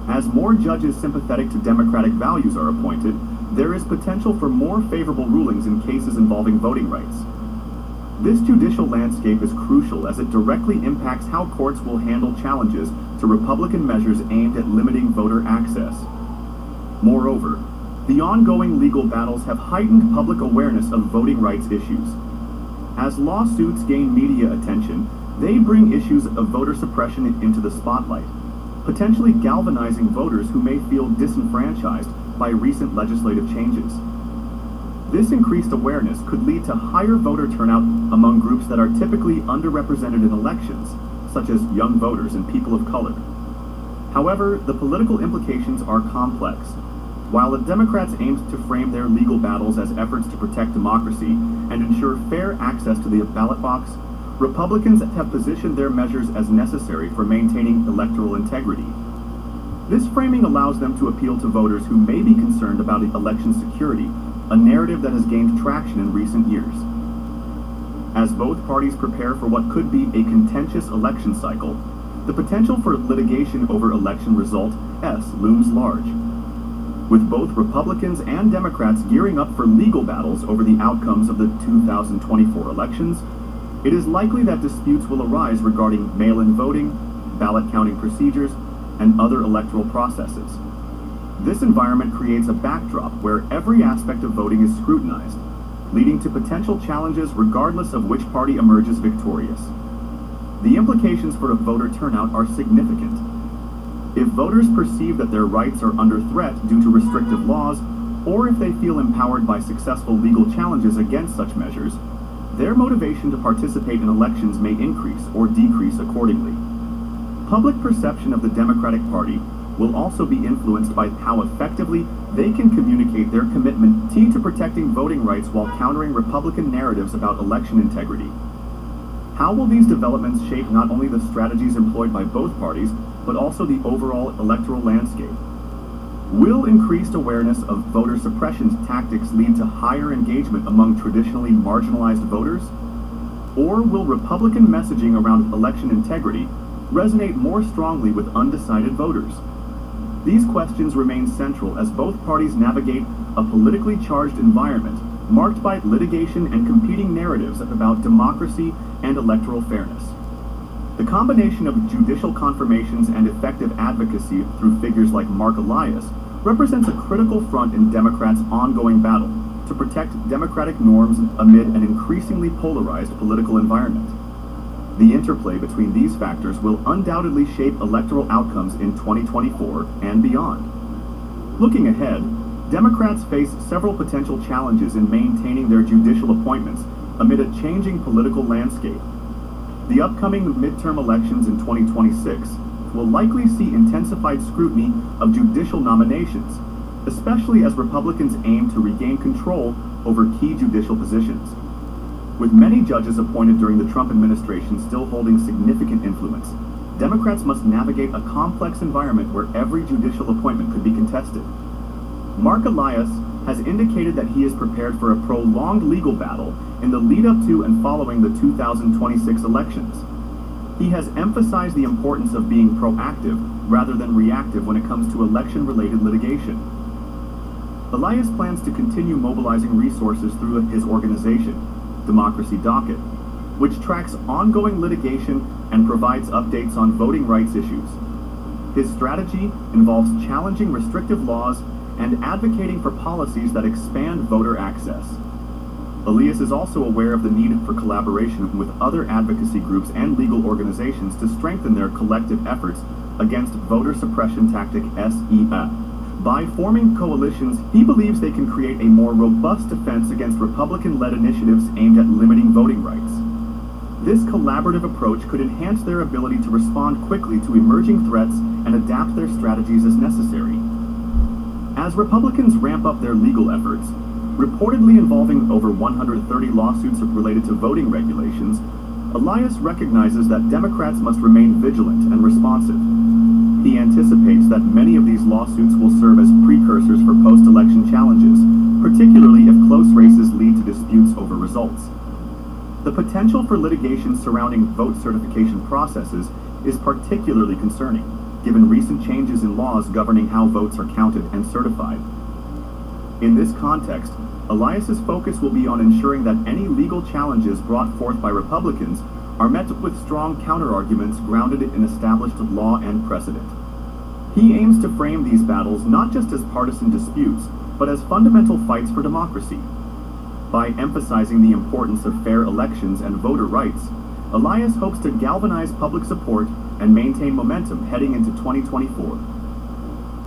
As more judges sympathetic to Democratic values are appointed, there is potential for more favorable rulings in cases involving voting rights. This judicial landscape is crucial as it directly impacts how courts will handle challenges to Republican measures aimed at limiting voter access. Moreover, the ongoing legal battles have heightened public awareness of voting rights issues. As lawsuits gain media attention, they bring issues of voter suppression into the spotlight, potentially galvanizing voters who may feel disenfranchised by recent legislative changes. This increased awareness could lead to higher voter turnout among groups that are typically underrepresented in elections, such as young voters and people of color. However, the political implications are complex. While the Democrats aimed to frame their legal battles as efforts to protect democracy and ensure fair access to the ballot box, Republicans have positioned their measures as necessary for maintaining electoral integrity. This framing allows them to appeal to voters who may be concerned about election security, a narrative that has gained traction in recent years. As both parties prepare for what could be a contentious election cycle, the potential for litigation over election result looms large. With both Republicans and Democrats gearing up for legal battles over the outcomes of the 2024 elections, it is likely that disputes will arise regarding mail-in voting, ballot counting procedures, and other electoral processes. This environment creates a backdrop where every aspect of voting is scrutinized, leading to potential challenges regardless of which party emerges victorious. The implications for a voter turnout are significant. If voters perceive that their rights are under threat due to restrictive laws, or if they feel empowered by successful legal challenges against such measures, their motivation to participate in elections may increase or decrease accordingly. Public perception of the Democratic Party will also be influenced by how effectively they can communicate their commitment to protecting voting rights while countering Republican narratives about election integrity. How will these developments shape not only the strategies employed by both parties, but also the overall electoral landscape? Will increased awareness of voter suppression tactics lead to higher engagement among traditionally marginalized voters? Or will Republican messaging around election integrity resonate more strongly with undecided voters? These questions remain central as both parties navigate a politically charged environment marked by litigation and competing narratives about democracy and electoral fairness. The combination of judicial confirmations and effective advocacy through figures like Mark Elias represents a critical front in Democrats' ongoing battle to protect democratic norms amid an increasingly polarized political environment. The interplay between these factors will undoubtedly shape electoral outcomes in 2024 and beyond. Looking ahead, Democrats face several potential challenges in maintaining their judicial appointments amid a changing political landscape. The upcoming midterm elections in 2026 will likely see intensified scrutiny of judicial nominations, especially as Republicans aim to regain control over key judicial positions. With many judges appointed during the Trump administration still holding significant influence, Democrats must navigate a complex environment where every judicial appointment could be contested. Mark Elias has indicated that he is prepared for a prolonged legal battle in the lead up to and following the 2026 elections. He has emphasized the importance of being proactive rather than reactive when it comes to election-related litigation. Elias plans to continue mobilizing resources through his organization, Democracy Docket, which tracks ongoing litigation and provides updates on voting rights issues. His strategy involves challenging restrictive laws and advocating for policies that expand voter access. Elias is also aware of the need for collaboration with other advocacy groups and legal organizations to strengthen their collective efforts against voter suppression tactic SEF. By forming coalitions, he believes they can create a more robust defense against Republican-led initiatives aimed at limiting voting rights. This collaborative approach could enhance their ability to respond quickly to emerging threats and adapt their strategies as necessary. As Republicans ramp up their legal efforts, reportedly involving over 130 lawsuits related to voting regulations, Elias recognizes that Democrats must remain vigilant and responsive. He anticipates that many of these lawsuits will serve as precursors for post-election challenges, particularly if close races lead to disputes over results. The potential for litigation surrounding vote certification processes is particularly concerning, given recent changes in laws governing how votes are counted and certified. In this context, Elias's focus will be on ensuring that any legal challenges brought forth by Republicans are met with strong counterarguments grounded in established law and precedent. He aims to frame these battles not just as partisan disputes, but as fundamental fights for democracy. By emphasizing the importance of fair elections and voter rights, Elias hopes to galvanize public support and maintain momentum heading into 2024.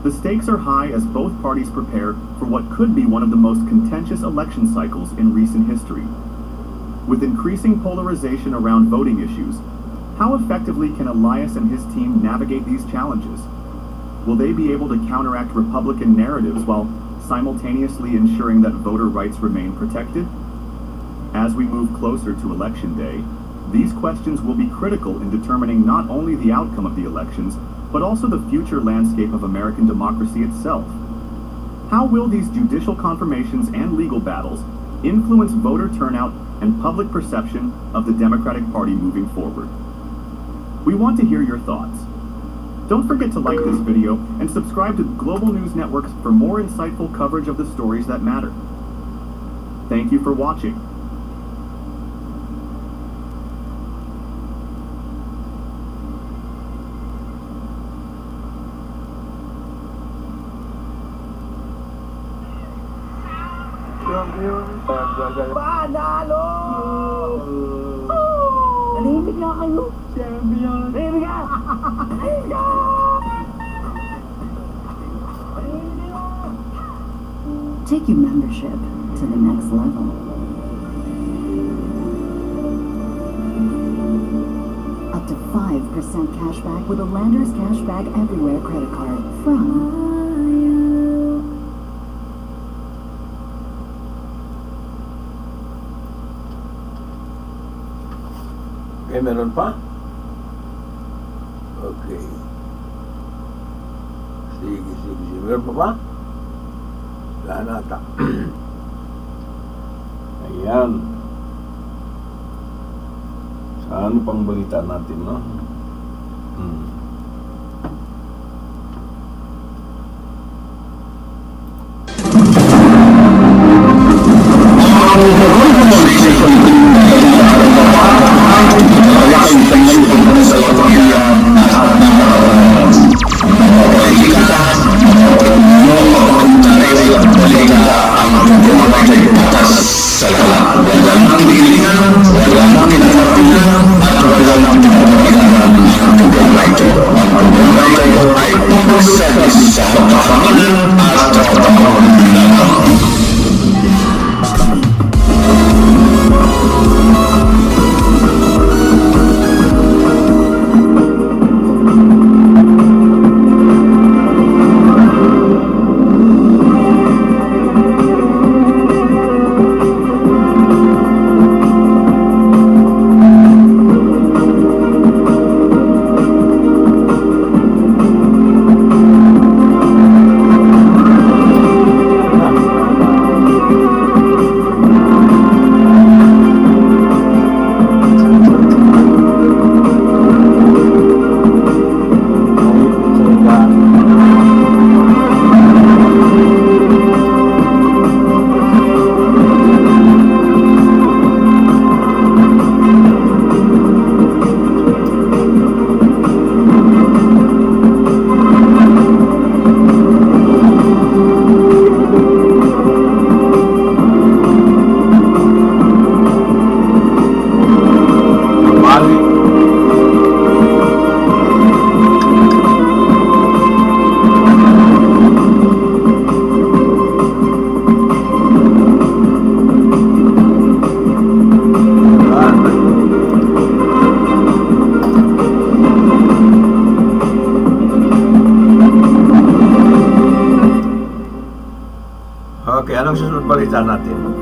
The stakes are high as both parties prepare for what could be one of the most contentious election cycles in recent history. With increasing polarization around voting issues, how effectively can Elias and his team navigate these challenges? Will they be able to counteract Republican narratives while simultaneously ensuring that voter rights remain protected? As we move closer to Election Day, these questions will be critical in determining not only the outcome of the elections, but also the future landscape of American democracy itself. How will these judicial confirmations and legal battles influence voter turnout and public perception of the Democratic Party moving forward? We want to hear your thoughts. Don't forget to like this video and subscribe to Global News Networks for more insightful coverage of the stories that matter. Thank you for watching. Panalo! Nanimig na kayo! Champion! Nanimig ka! Nanimig ka! Take your membership to the next level. Up to 5% cashback with a Landers Cashback Everywhere credit card from Okay, meron pa? Okay. Sige. Meron pa ba? Wala na ata. Ayan. Saan pang balita natin, no? Sa lahat, walang pilihan, walang pinapatilan, at walang pinapatilan ang programa ito. Ang programa ito ay pagsasabi sa kapangalan at kapangalan lamang. balita natin.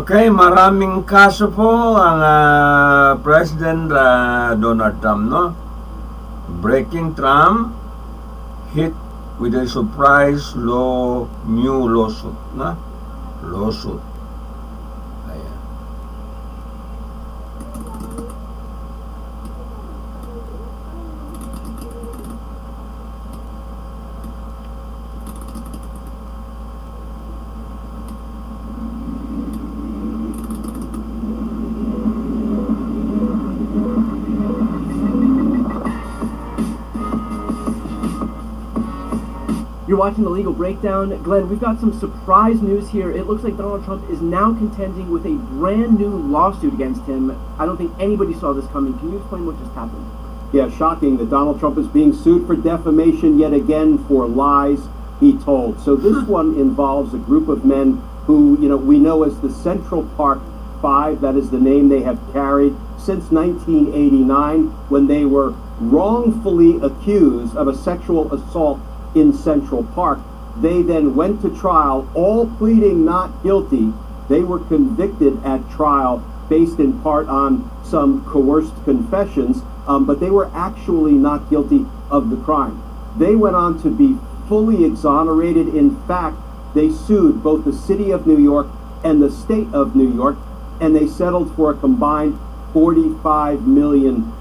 Okay, maraming kaso po ang President Donald Trump, no? Breaking Trump hit with a surprise new lawsuit, na? Lawsuit. Ayan. You're watching The Legal Breakdown. Glenn, we've got some surprise news here. It looks like Donald Trump is now contending with a brand new lawsuit against him. I don't think anybody saw this coming. Can you explain what just happened? Yeah, shocking that Donald Trump is being sued for defamation yet again for lies he told. So this one involves a group of men who, we know as the Central Park Five. That is the name they have carried since 1989, when they were wrongfully accused of a sexual assault in Central Park. They then went to trial, all pleading not guilty. They were convicted at trial based in part on some coerced confessions, but they were actually not guilty of the crime. They went on to be fully exonerated. In fact, they sued both the city of New York and the state of New York, and they settled for a combined $45 million.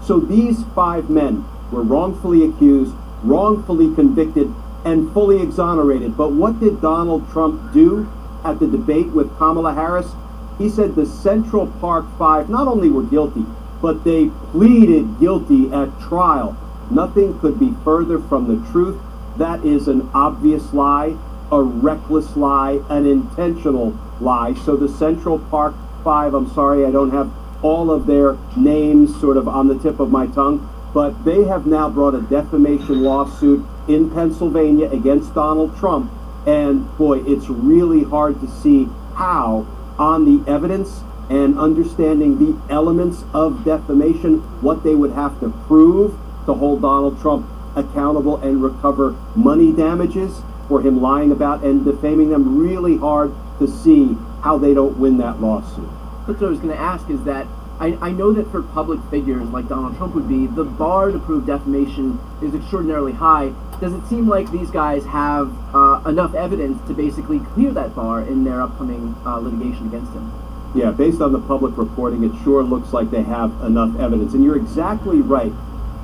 So these five men were wrongfully accused, wrongfully convicted, and fully exonerated. But what did Donald Trump do at the debate with Kamala Harris? He said the Central Park Five not only were guilty, but they pleaded guilty at trial. Nothing could be further from the truth. That is an obvious lie, a reckless lie, an intentional lie. So the Central Park Five, I'm sorry I don't have all of their names sort of on the tip of my tongue, but they have now brought a defamation lawsuit in Pennsylvania against Donald Trump. And boy, it's really hard to see how, on the evidence and understanding the elements of defamation, what they would have to prove to hold Donald Trump accountable and recover money damages for him lying about and defaming them. Really hard to see how they don't win that lawsuit. That's what I was going to ask, is that I know that for public figures like Donald Trump would be, the bar to prove defamation is extraordinarily high. Does it seem like these guys have enough evidence to basically clear that bar in their upcoming litigation against him? Yeah, based on the public reporting, it sure looks like they have enough evidence. And you're exactly right.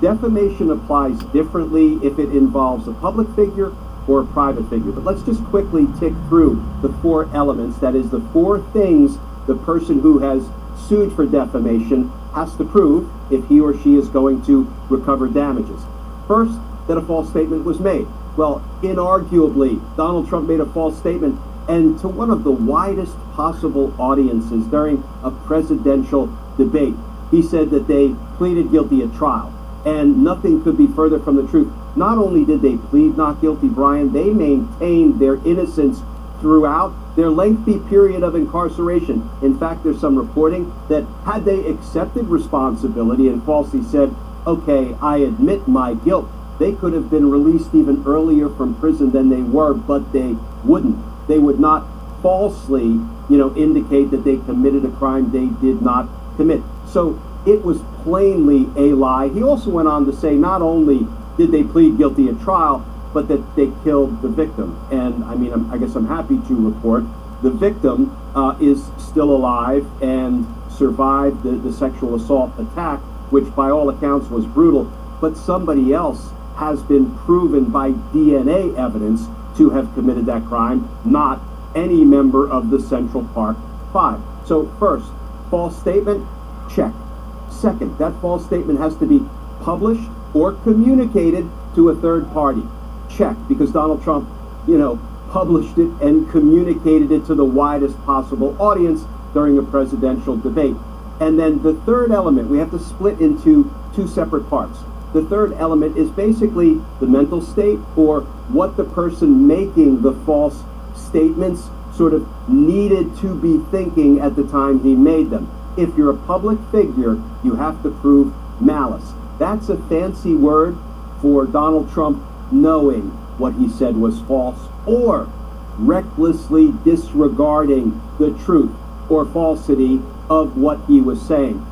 Defamation applies differently if it involves a public figure or a private figure. But let's just quickly tick through the four elements. That is, the four things the person who has sued for defamation has to prove if he or she is going to recover damages. First, that a false statement was made. Well, inarguably, Donald Trump made a false statement, and to one of the widest possible audiences during a presidential debate. He said that they pleaded guilty at trial, and nothing could be further from the truth. Not only did they plead not guilty, Brian, they maintained their innocence throughout their lengthy period of incarceration. In fact, there's some reporting that had they accepted responsibility and falsely said, okay, I admit my guilt, they could have been released even earlier from prison than they were, but they wouldn't. They would not falsely, indicate that they committed a crime they did not commit. So it was plainly a lie. He also went on to say not only did they plead guilty at trial, but that they killed the victim. And I guess I'm happy to report the victim is still alive and survived the sexual assault attack, which by all accounts was brutal. But somebody else has been proven by DNA evidence to have committed that crime, not any member of the Central Park Five. So first, false statement, check. Second, that false statement has to be published or communicated to a third party. Check, because Donald Trump, published it and communicated it to the widest possible audience during a presidential debate. And then the third element, we have to split into two separate parts. The third element is basically the mental state, or what the person making the false statements sort of needed to be thinking at the time he made them. If you're a public figure, you have to prove malice. That's a fancy word for Donald Trump knowing what he said was false, or recklessly disregarding the truth or falsity of what he was saying.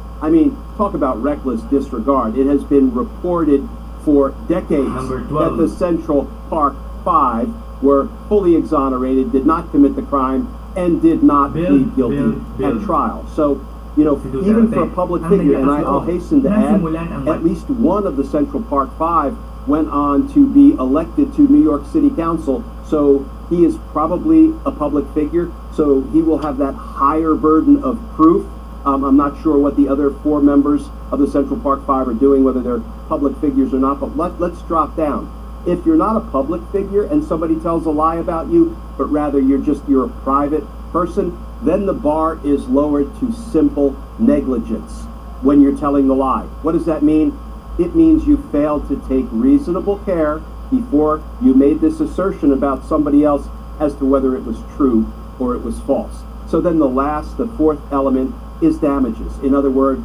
Talk about reckless disregard. It has been reported for decades that the Central Park Five were fully exonerated, did not commit the crime, and did not plead guilty at trial. So, even for a public figure, and I'll hasten to add, at least one of the Central Park Five went on to be elected to New York City Council, so he is probably a public figure, so he will have that higher burden of proof. I'm not sure what the other four members of the Central Park Five are doing, whether they're public figures or not, but let's drop down. If you're not a public figure and somebody tells a lie about you, but rather you're a private person, then the bar is lowered to simple negligence when you're telling the lie. What does that mean? It means you failed to take reasonable care before you made this assertion about somebody else as to whether it was true or it was false. So then the fourth element is damages. In other words,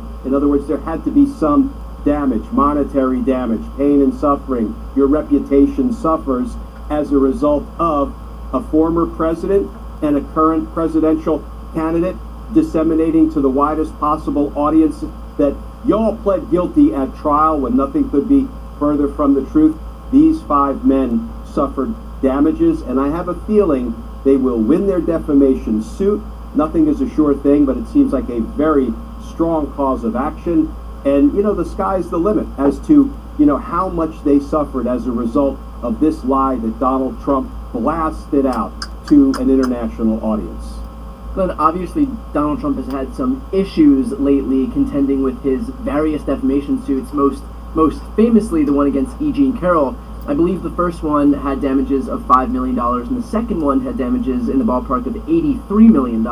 there had to be some damage, monetary damage, pain and suffering. Your reputation suffers as a result of a former president and a current presidential candidate disseminating to the widest possible audience that y'all pled guilty at trial when nothing could be further from the truth. These five men suffered damages, and I have a feeling they will win their defamation suit. Nothing is a sure thing, but it seems like a very strong cause of action. And, the sky's the limit as to, how much they suffered as a result of this lie that Donald Trump blasted out to an international audience. Glenn, obviously Donald Trump has had some issues lately contending with his various defamation suits, most famously the one against E. Jean Carroll. I believe the first one had damages of $5 million, and the second one had damages in the ballpark of $83 million.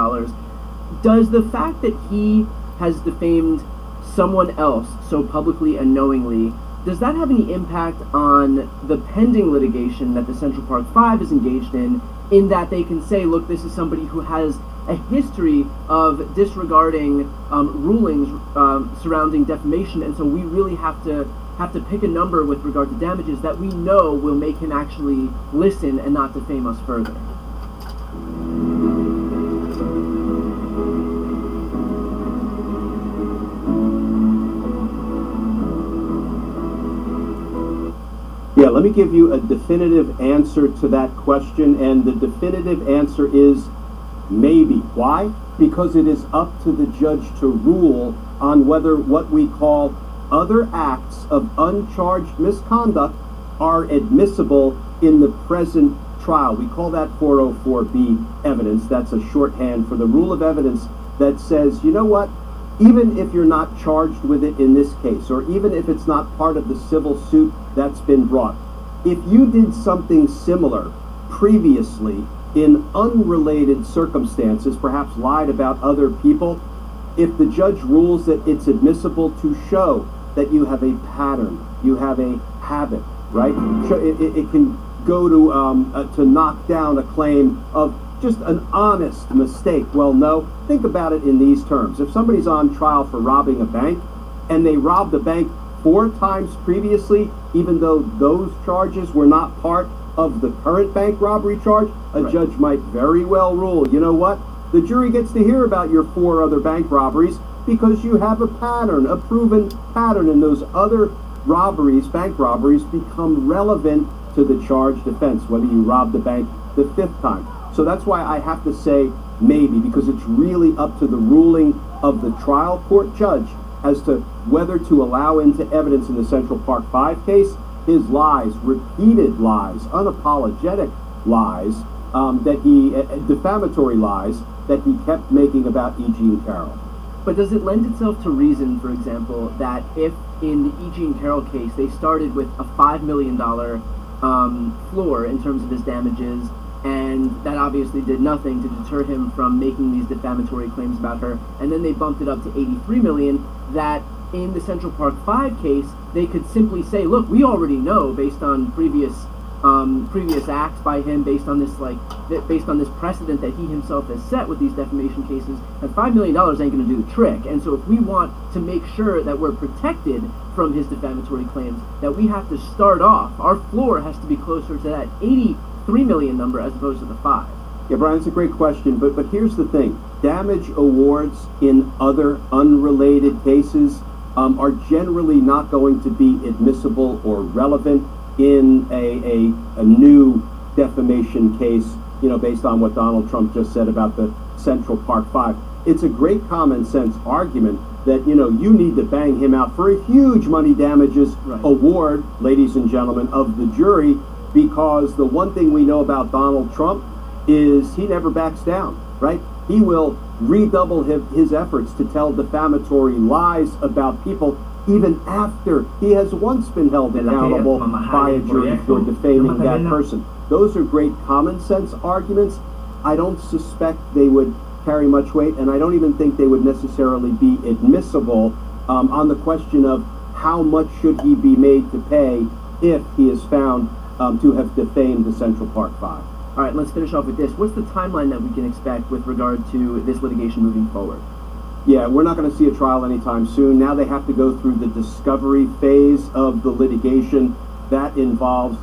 Does the fact that he has defamed someone else so publicly and knowingly, does that have any impact on the pending litigation that the Central Park Five is engaged in that they can say, look, this is somebody who has a history of disregarding rulings surrounding defamation, and so we really have to pick a number with regard to damages that we know will make him actually listen and not defame us further? Yeah, let me give you a definitive answer to that question, and the definitive answer is maybe. Why? Because it is up to the judge to rule on whether what we call other acts of uncharged misconduct are admissible in the present trial. We call that 404B evidence. That's a shorthand for the rule of evidence that says, you know what? even if you're not charged with it in this case, or even if it's not part of the civil suit that's been brought, if you did something similar previously in unrelated circumstances, perhaps lied about other people, if the judge rules that it's admissible to show that you have a pattern, you have a habit, right? It can go to knock down a claim of just an honest mistake. Well, no, think about it in these terms. If somebody's on trial for robbing a bank and they robbed the bank 4 times previously, even though those charges were not part of the current bank robbery charge, a judge might very well rule, you know what? The jury gets to hear about your 4 other bank robberies because you have a pattern, a proven pattern, and those other robberies, bank robberies, become relevant to the charged offense, whether you robbed the bank the 5th time. So that's why I have to say maybe, because it's really up to the ruling of the trial court judge as to whether to allow into evidence in the Central Park 5 case his lies, repeated lies, unapologetic lies, defamatory lies that he kept making about E. Jean Carroll. But does it lend itself to reason, for example, that if in the E. Jean Carroll case they started with a $5 million floor in terms of his damages, and that obviously did nothing to deter him from making these defamatory claims about her, and then they bumped it up to $83 million, that in the Central Park 5 case, they could simply say, look, we already know based on previous acts by him, based on this precedent that he himself has set with these defamation cases, that $5 million ain't going to do the trick. And so if we want to make sure that we're protected from his defamatory claims, that we have to start off, our floor has to be closer to that $83 million number as opposed to the 5. Yeah, Brian, it's a great question, but here's the thing. Damage awards in other unrelated cases are generally not going to be admissible or relevant in a new defamation case, based on what Donald Trump just said about the Central Park 5. It's a great common sense argument that, you need to bang him out for a huge money damages award, ladies and gentlemen, of the jury, because the one thing we know about Donald Trump is he never backs down, right? He will redouble his efforts to tell defamatory lies about people even after he has once been held accountable by a jury for defaming that person. Those are great common sense arguments. I don't suspect they would carry much weight, and I don't even think they would necessarily be admissible on the question of how much should he be made to pay if he is found to have defamed the Central Park 5. All right, let's finish off with this. What's the timeline that we can expect with regard to this litigation moving forward? Yeah, we're not going to see a trial anytime soon. Now they have to go through the discovery phase of the litigation. That involves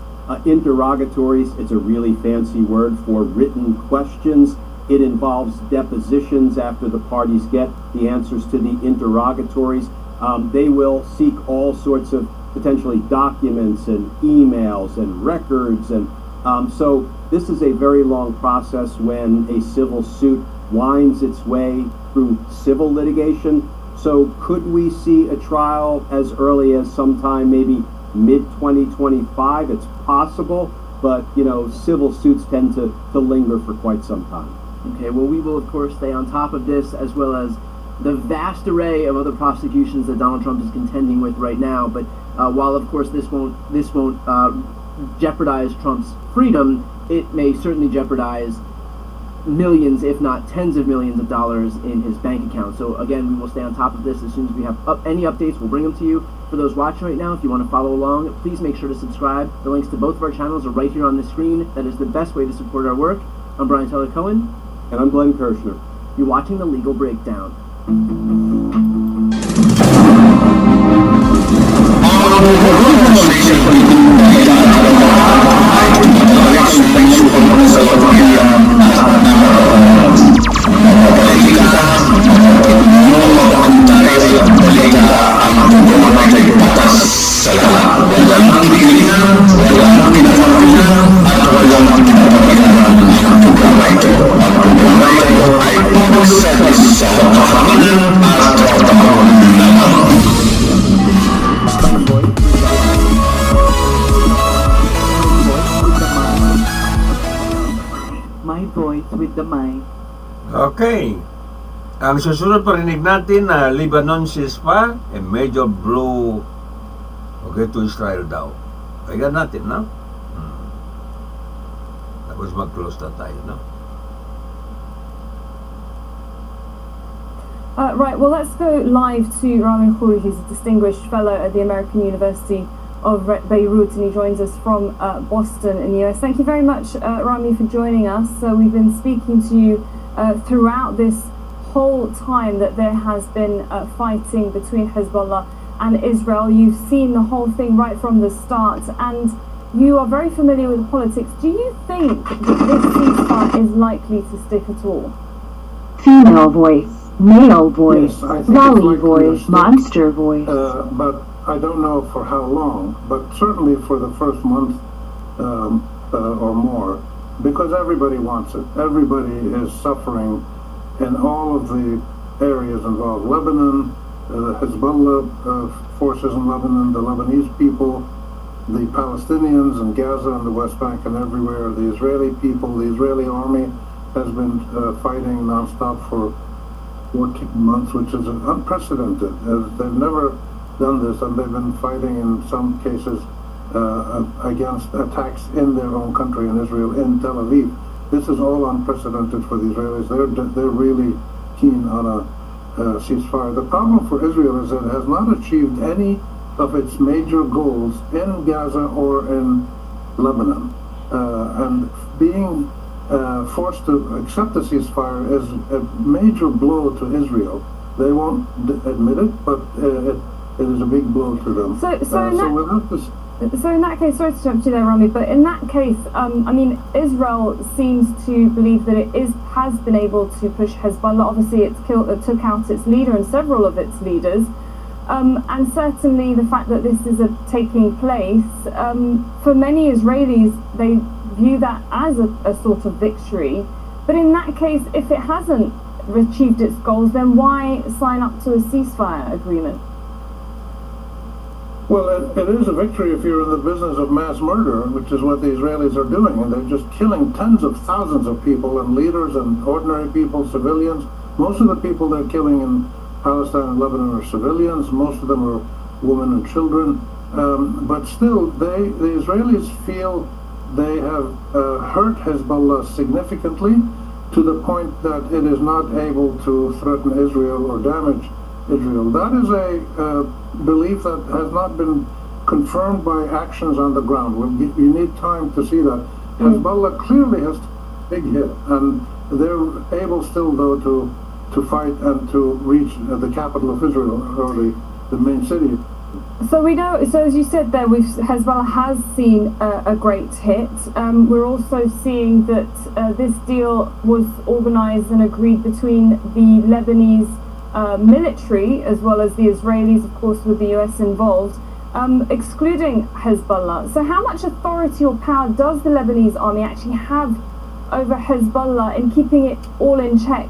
interrogatories. It's a really fancy word for written questions. It involves depositions after the parties get the answers to the interrogatories. They will seek all sorts of potentially documents and emails and records. And so this is a very long process when a civil suit winds its way through civil litigation. So could we see a trial as early as sometime maybe mid-2025? It's possible, but civil suits tend to linger for quite some time. Okay, well, we will of course stay on top of this, as well as the vast array of other prosecutions that Donald Trump is contending with right now. But while of course this won't jeopardize Trump's freedom, it may certainly jeopardize millions, if not tens of millions of dollars in his bank account. So again, we will stay on top of this. As soon as we have any updates, we'll bring them to you. For those watching right now, if you want to follow along, please make sure to subscribe. The links to both of our channels are right here on the screen. That is the best way to support our work. I'm Brian Teller Cohen. And I'm Glenn Kirshner. You're watching The Legal Breakdown. Sa lahat, walang pilihan, walang pinapagpilan, at walang pinapagpilan ang programa ito. Ang programa ito ay pagsasabi sa kahanginan at katawan lamang. My voice with the mic. Okay. Ang susunod parinig natin na Lebanon ceasefire, a major blow to Israel daw. Kaya natin, no? Tapos mag-close na tayo, no? Right, well, let's go live to Rami Khouri, who's a distinguished fellow at the American University of Beirut, and he joins us from Boston in the US. Thank you very much, Rami, for joining us. So we've been speaking to you throughout this whole time that there has been fighting between Hezbollah and Israel. You've seen the whole thing right from the start, and you are very familiar with politics. Do you think that this ceasefire is likely to stick at all? Female voice, male voice, Yes, I think it's lolly likely to voice, stick. monster voice. But I don't know for how long, but certainly for the first month or more, because everybody wants it. Everybody is suffering in all of the areas involved. Lebanon, the Hezbollah forces in Lebanon, the Lebanese people, the Palestinians in Gaza and the West Bank and everywhere, the Israeli people, the Israeli army has been fighting nonstop for 14 months, which is unprecedented. They've never done this, and they've been fighting in some cases against attacks in their own country, in Israel, in Tel Aviv. This is all unprecedented for the Israelis. They're really keen on a ceasefire. The problem for Israel is that it has not achieved any of its major goals in Gaza or in Lebanon. And being forced to accept the ceasefire is a major blow to Israel. They won't admit it, but it is a big blow to them. So without this... So in that case, sorry to interrupt you there, Rami, but in that case, I mean, Israel seems to believe that it has been able to push Hezbollah. Obviously, it took out its leader and several of its leaders. And certainly the fact that this is taking place, for many Israelis, they view that as a sort of victory. But in that case, if it hasn't achieved its goals, then why sign up to a ceasefire agreement? Well, it is a victory if you're in the business of mass murder, which is what the Israelis are doing, and they're just killing tens of thousands of people, and leaders and ordinary people, civilians. Most of the people they're killing in Palestine and Lebanon are civilians. Most of them are women and children. But still, the Israelis feel they have hurt Hezbollah significantly, to the point that it is not able to threaten Israel or damage Israel. That is a belief that has not been confirmed by actions on the ground. You need time to see that. Hezbollah clearly has a big hit, and they're able still, though, to fight and to reach the capital of Israel, or the main city. So we know, so as you said there, Hezbollah has seen a great hit. We're also seeing that this deal was organized and agreed between the Lebanese military as well as the Israelis, of course, with the US involved, excluding Hezbollah. So how much authority or power does the Lebanese army actually have over Hezbollah in keeping it all in check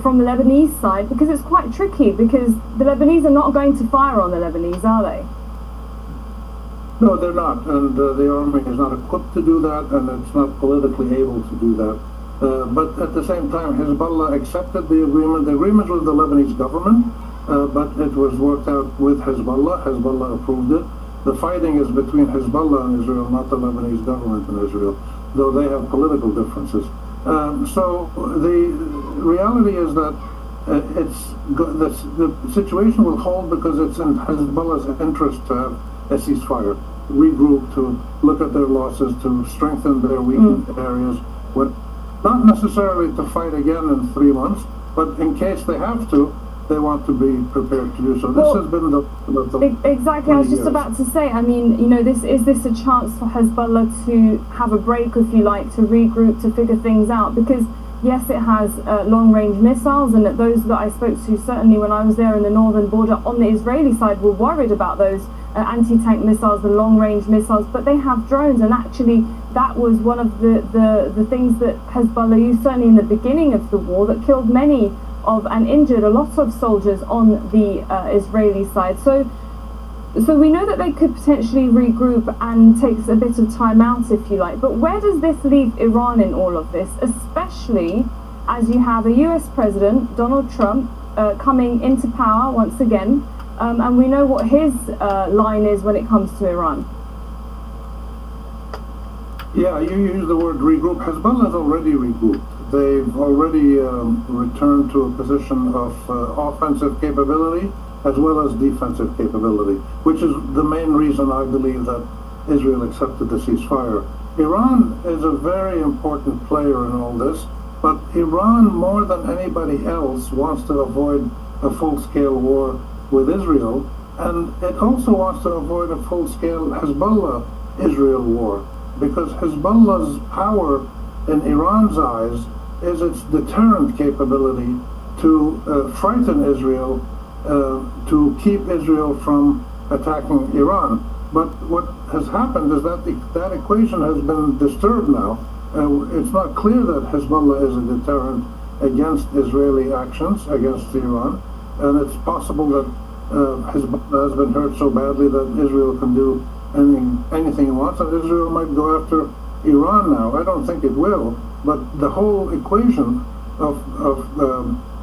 from the Lebanese side? Because it's quite tricky, because the Lebanese are not going to fire on the Lebanese, are they? No, they're not, and the army is not equipped to do that, and it's not politically able to do that. But at the same time, Hezbollah accepted the agreement. The agreement was the Lebanese government, but it was worked out with Hezbollah. Hezbollah approved it. The fighting is between Hezbollah and Israel, not the Lebanese government and Israel, though they have political differences. So the reality is that the situation will hold because it's in Hezbollah's interest to have a ceasefire, regroup, to look at their losses, to strengthen their weakened areas, not necessarily to fight again in 3 months, but in case they have to, they want to be prepared to do so. This has been the exactly. I was just about to say, I mean, you know, is this a chance for Hezbollah to have a break, if you like, to regroup, to figure things out? Because yes, it has long-range missiles, and those that I spoke to, certainly when I was there in the northern border on the Israeli side, were worried about those anti-tank missiles, the long-range missiles, but they have drones, and actually that was one of the things that Hezbollah used, certainly in the beginning of the war, that killed many and injured a lot of soldiers on the Israeli side. So we know that they could potentially regroup and take a bit of time out, if you like. But where does this leave Iran in all of this, especially as you have a US President, Donald Trump, coming into power once again, and we know what his line is when it comes to Iran. Yeah, you use the word regroup. Hezbollah's already regrouped. They've already returned to a position of offensive capability as well as defensive capability, which is the main reason I believe that Israel accepted the ceasefire. Iran is a very important player in all this, but Iran, more than anybody else, wants to avoid a full-scale war with Israel, and it also wants to avoid a full-scale Hezbollah-Israel war, because Hezbollah's power in Iran's eyes is its deterrent capability to frighten Israel, to keep Israel from attacking Iran. But what has happened is that that equation has been disturbed now. It's not clear that Hezbollah is a deterrent against Israeli actions against Iran, and it's possible that Hezbollah has been hurt so badly that Israel can do anything it wants, and Israel might go after Iran now. I don't think it will, but the whole equation of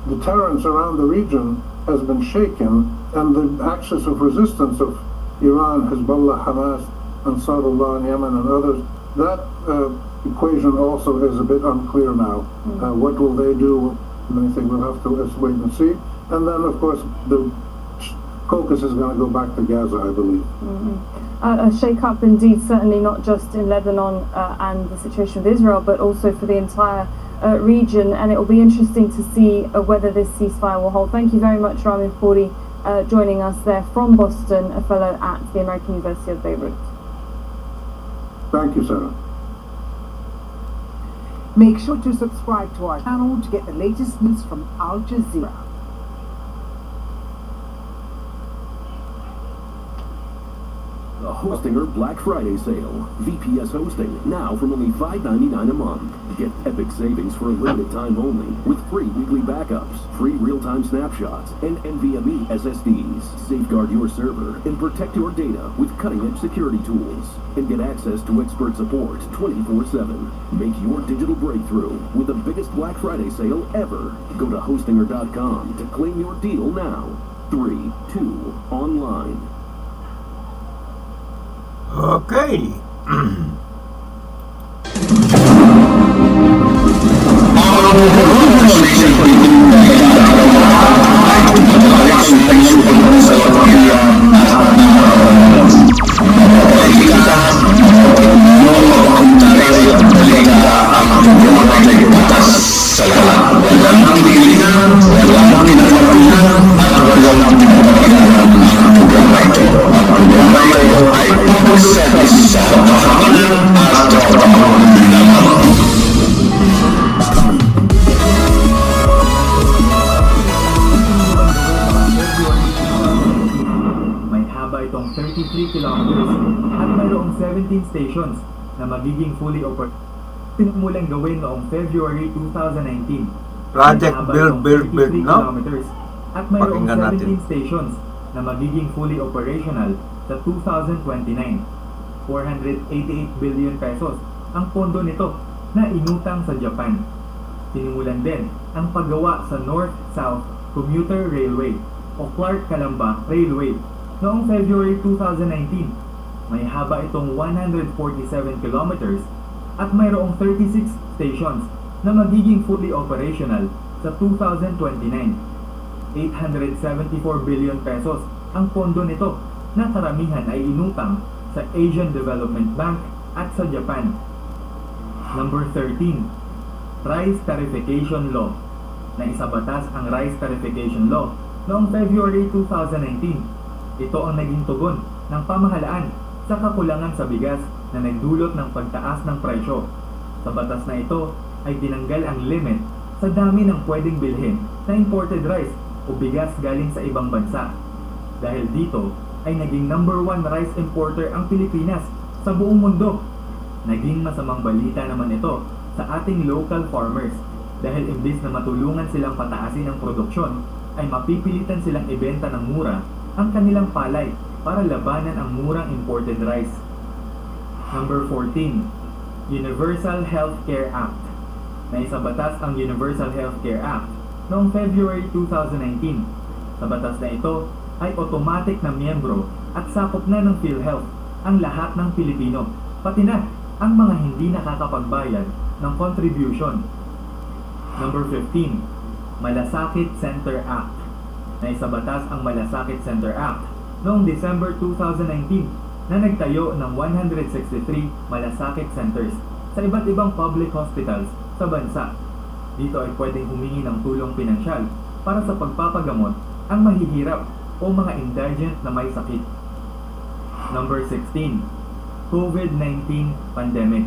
deterrence around the region has been shaken, and the axis of resistance of Iran, Hezbollah, Hamas, Ansarullah in Yemen and others, that equation also is a bit unclear now. What will they do? I think we'll have to wait and see. And then, of course, the focus is going to go back to Gaza, I believe. A shake-up indeed, certainly not just in Lebanon and the situation with Israel, but also for the entire region, and it will be interesting to see whether this ceasefire will hold. Thank you very much, Rami Fauri, joining us there from Boston, a fellow at the American University of Beirut. Thank you, Sarah. Make sure to subscribe to our channel to get the latest news from Al Jazeera. The Hostinger Black Friday sale. VPS hosting, now from only $5.99 a month. Get epic savings for a limited time only, with free weekly backups, free real-time snapshots, and NVMe SSDs. Safeguard your server and protect your data with cutting-edge security tools. And get access to expert support 24/7. Make your digital breakthrough with the biggest Black Friday sale ever. Go to Hostinger.com to claim your deal now. 3, 2, online. Okay. Itong 33 kilometers at mayroong 17 stations na magiging fully operational. Tinimulang gawin noong February 2019. Project Build, no? Kilometers at mayroong 17 stations na magiging fully operational sa 2029. 488 billion pesos ang pondo nito na inutang sa Japan. Tinimulan din ang paggawa sa North-South Commuter Railway o Clark-Calamba Railway noong February 2019. May haba itong 147 kilometers at mayroong 36 stations na magiging fully operational sa 2029. 874 billion pesos ang pondo nito na karamihan ay inutang sa Asian Development Bank at sa Japan. Number 13, Rice Tarification Law. Naisabatas ang Rice Tarification Law noong February 2019. Ito ang naging tugon ng pamahalaan sa kakulangan sa bigas na nagdulot ng pagtaas ng presyo. Sa batas na ito ay tinanggal ang limit sa dami ng pwedeng bilhin na imported rice o bigas galing sa ibang bansa. Dahil dito ay naging number 1 rice importer ang Pilipinas sa buong mundo. Naging masamang balita naman ito sa ating local farmers dahil imbis na matulungan silang pataasin ang produksyon ay mapipilitan silang ibenta ng mura ang kanilang palay para labanan ang murang imported rice. Number 14, Universal Healthcare Act. na isabatas ang Universal Healthcare Act noong February 2019. Sa batas na ito ay automatic na miyembro at sakop na ng PhilHealth ang lahat ng Pilipino, pati na ang mga hindi nakakapagbayad ng contribution. Number 15, Malasakit Center Act. Na isabatas ang Malasakit Center Act noong December 2019 na nagtayo ng 163 malasakit centers sa iba't ibang public hospitals sa bansa. Dito ay pwedeng humingi ng tulong pinansyal para sa pagpapagamot ang mahihirap o mga indigent na may sakit. Number 16, COVID-19 Pandemic.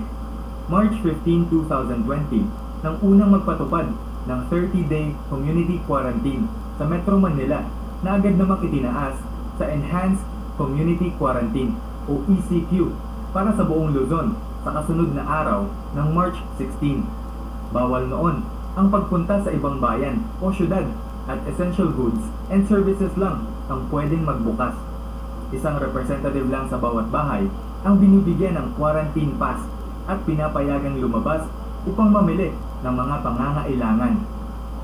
March 15, 2020, nang unang magpatupad ng 30-day community quarantine sa Metro Manila na agad namang itinaas sa Enhanced Community Quarantine o ECQ para sa buong Luzon sa kasunod na araw ng March 16. Bawal noon ang pagpunta sa ibang bayan o syudad at essential goods and services lang ang pwedeng magbukas. Isang representative lang sa bawat bahay ang binibigyan ng quarantine pass at pinapayagang lumabas upang mamili ng mga pangangailangan.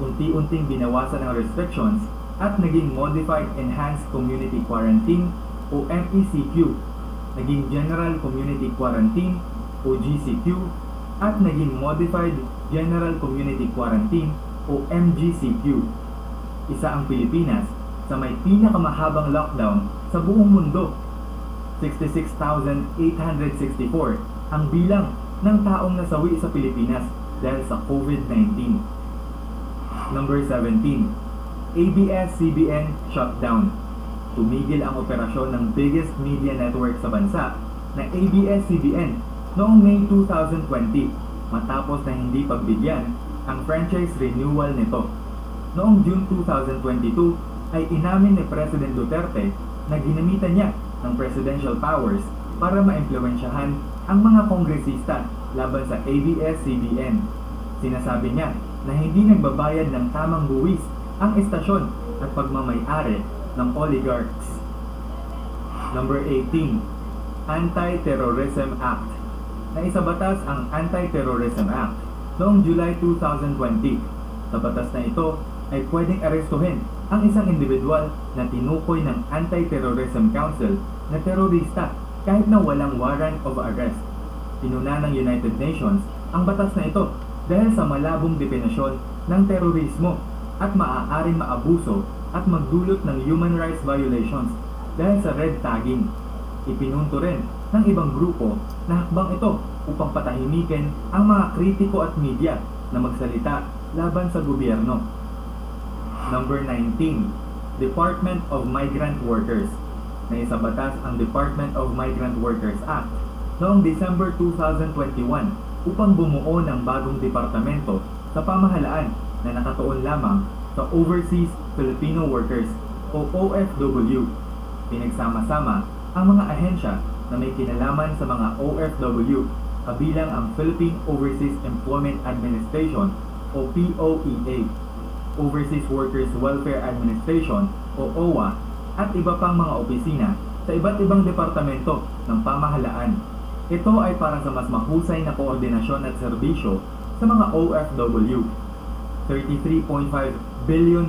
Unti-unting binawasan ang restrictions at naging Modified Enhanced Community Quarantine o MECQ, naging General Community Quarantine o GCQ, at naging Modified General Community Quarantine o MGCQ. Isa ang Pilipinas sa may pinakamahabang lockdown sa buong mundo. 66,864 ang bilang ng taong nasawi sa Pilipinas dahil sa COVID-19. Number 17, ABS-CBN shutdown. Tumigil ang operasyon ng biggest media network sa bansa na ABS-CBN noong May 2020 matapos na hindi pagbigyan ang franchise renewal nito. Noong June 2022 ay inamin ni President Duterte na ginamitan niya ng presidential powers para maimpluwensyahan ang mga kongresista laban sa ABS-CBN. Sinasabi niya na hindi nagbabayad ng tamang buwis ang estasyon at pagmamay-ari ng oligarchs. Number 18, Anti-Terrorism Act. Naisabatas ang Anti-Terrorism Act noong July 2020. Sa batas na ito ay pwedeng arestuhin ang isang individual na tinukoy ng Anti-Terrorism Council na terorista kahit na walang warrant of arrest. Pinuna ng United Nations ang batas na ito dahil sa malabong definisyon ng terorismo at maaaring maabuso at magdulot ng human rights violations dahil sa red tagging. Ipinunto rin ng ibang grupo na hakbang ito upang patahimikin ang mga kritiko at media na magsalita laban sa gobyerno. Number 19, Department of Migrant Workers. Naisabatas ang Department of Migrant Workers Act noong December 2021 upang bumuo ng bagong departamento sa pamahalaan na nakatuon lamang sa Overseas Filipino Workers o OFW. Pinagsama-sama ang mga ahensya na may kinalaman sa mga OFW kabilang ang Philippine Overseas Employment Administration o POEA, Overseas Workers Welfare Administration o OWA, at iba pang mga opisina sa iba't ibang departamento ng pamahalaan. Ito ay para sa mas mahusay na koordinasyon at serbisyo sa mga OFW. $33.5 billion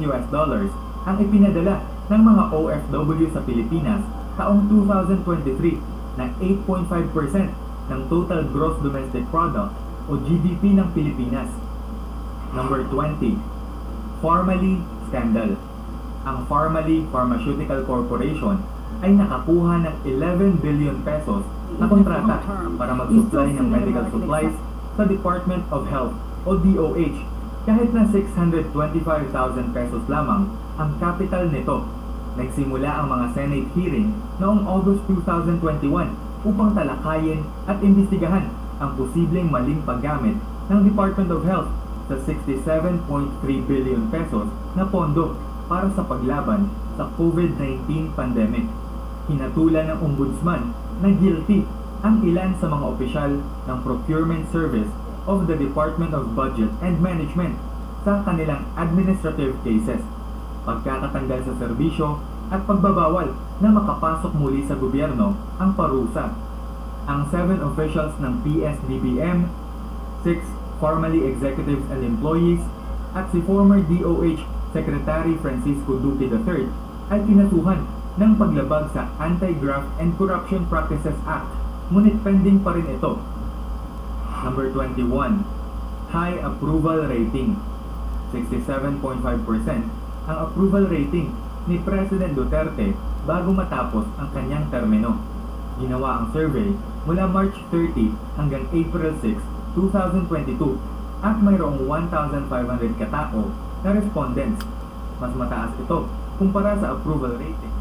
ang ipinadala ng mga OFW sa Pilipinas taong 2023 na 8.5% ng total gross domestic product o GDP ng Pilipinas. Number 20, Pharmaly Scandal. Ang Pharmaly Pharmaceutical Corporation ay nakakuha ng 11 billion pesos na kontrata para mag-supply ng medical supplies sa Department of Health o DOH kahit na 625,000 pesos lamang ang capital nito. Nagsimula ang mga Senate hearing noong August 2021 upang talakayin at imbestigahan ang posibleng maling paggamit ng Department of Health sa 67.3 billion pesos na pondo para sa paglaban sa COVID-19 pandemic. Hinatulan ng Ombudsman na guilty ang ilan sa mga opisyal ng Procurement Service of the Department of Budget and Management sa kanilang administrative cases, pagkakatanggal sa serbisyo at pagbabawal na makapasok muli sa gobyerno ang parusa. Ang 7 officials ng PSDBM, 6 formerly executives and employees, at si former DOH Secretary Francisco Duque III ay kinasuhan ng paglabag sa Anti-Graft and Corruption Practices Act, ngunit pending pa rin ito. Number 21, high approval rating. 67.5% ang approval rating ni President Duterte bago matapos ang kanyang termino. Ginawa ang survey mula March 30 hanggang April 6, 2022 at mayroong 1,500 katao na respondents. Mas mataas ito kumpara sa approval rating.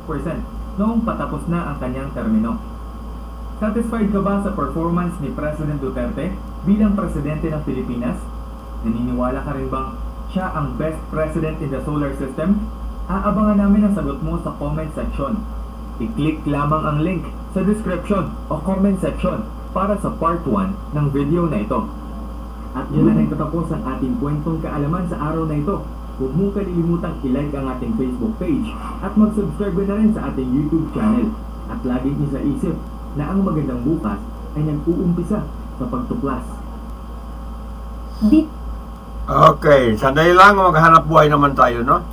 52% noong patapos na ang kanyang termino. Satisfied ka ba sa performance ni President Duterte bilang presidente ng Pilipinas? Naniniwala ka rin bang siya ang best president in the solar system? Aabangan namin ang sagot mo sa comment section. I-click lamang ang link sa description o comment section para sa part 1 ng video na ito. At yun na nagtatapos ang ating kwentong kaalaman sa araw na ito. Huwag mo kalilimutang i-like ang ating Facebook page at mag-subscribe na rin sa ating YouTube channel. At laging isa-isip na ang magandang bukas ay nag-uumpisa sa pagtuklas. Okay, sandali lang, maghanap buhay naman tayo, no?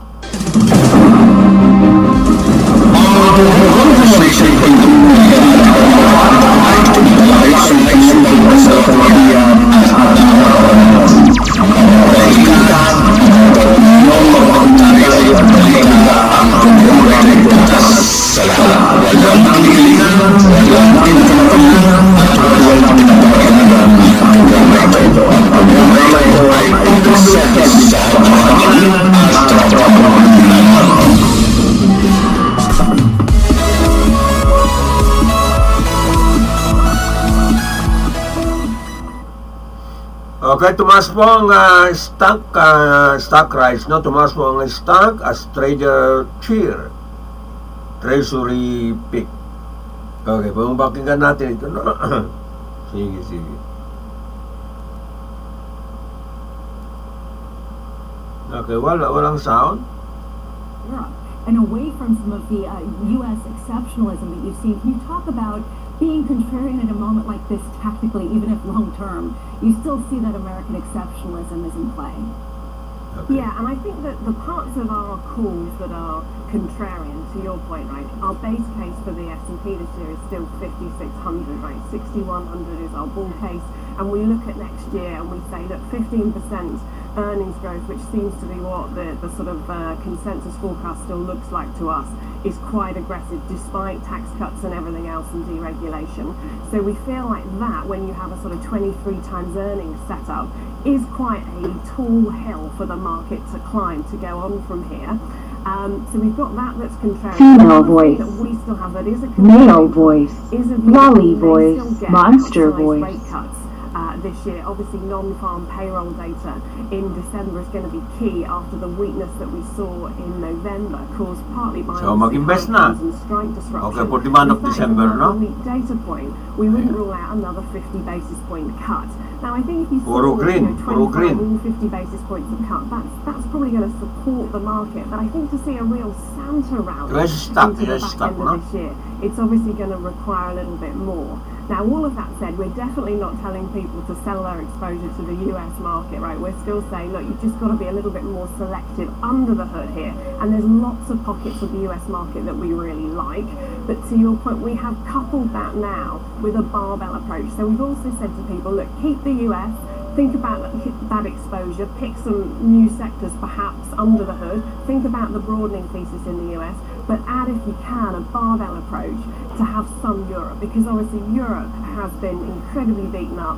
Okay, tumaas po ang stock price, no? Tumaas po ang stock as trader cheer. Treasury pick. Okay, pakinggan natin ito, no? Sige. Okay, walang sound. Europe. And away from some of the U.S. exceptionalism that you've seen, can you talk about being contrarian at a moment like this tactically, even if long-term, you still see that American exceptionalism is in play? Okay. Yeah, and I think that the parts of our calls that are contrarian, to your point, right, our base case for the S&P this year is still 5,600, right? 6,100 is our bull case, and we look at next year and we say that 15% earnings growth, which seems to be what the sort of consensus forecast still looks like to us, is quite aggressive despite tax cuts and everything else and deregulation. So we feel like that, when you have a sort of 23 times earnings setup, is quite a tall hill for the market to climb to go on from here. So we've got that's contrarian. Female voice, that we still have that is a male voice, is a lolly they voice, still get monster outsized voice. rate cuts this year. Obviously, non-farm payroll data in December is going to be key after the weakness that we saw in November, caused partly by So, mag-invest na. and strike disruption. Okay, for the month of If that is December, another no? weak data point, we wouldn't rule out another 50 basis point cut. Now, I think if you Puro saw green, 25 all 50 basis points of cut, that's probably going to support the market. But I think to see a real Santa rally Let's stop, into the let's back stop, end no? of this year, it's obviously going to require a little bit more. Now, all of that said, we're definitely not telling people to sell their exposure to the US market, right? We're still saying, look, you've just got to be a little bit more selective under the hood here. And there's lots of pockets of the US market that we really like. But to your point, we have coupled that now with a barbell approach. So we've also said to people, look, keep the US, think about that exposure, pick some new sectors perhaps under the hood, think about the broadening thesis in the US, but add, if you can, a barbell approach to have some Europe, because obviously Europe has been incredibly beaten up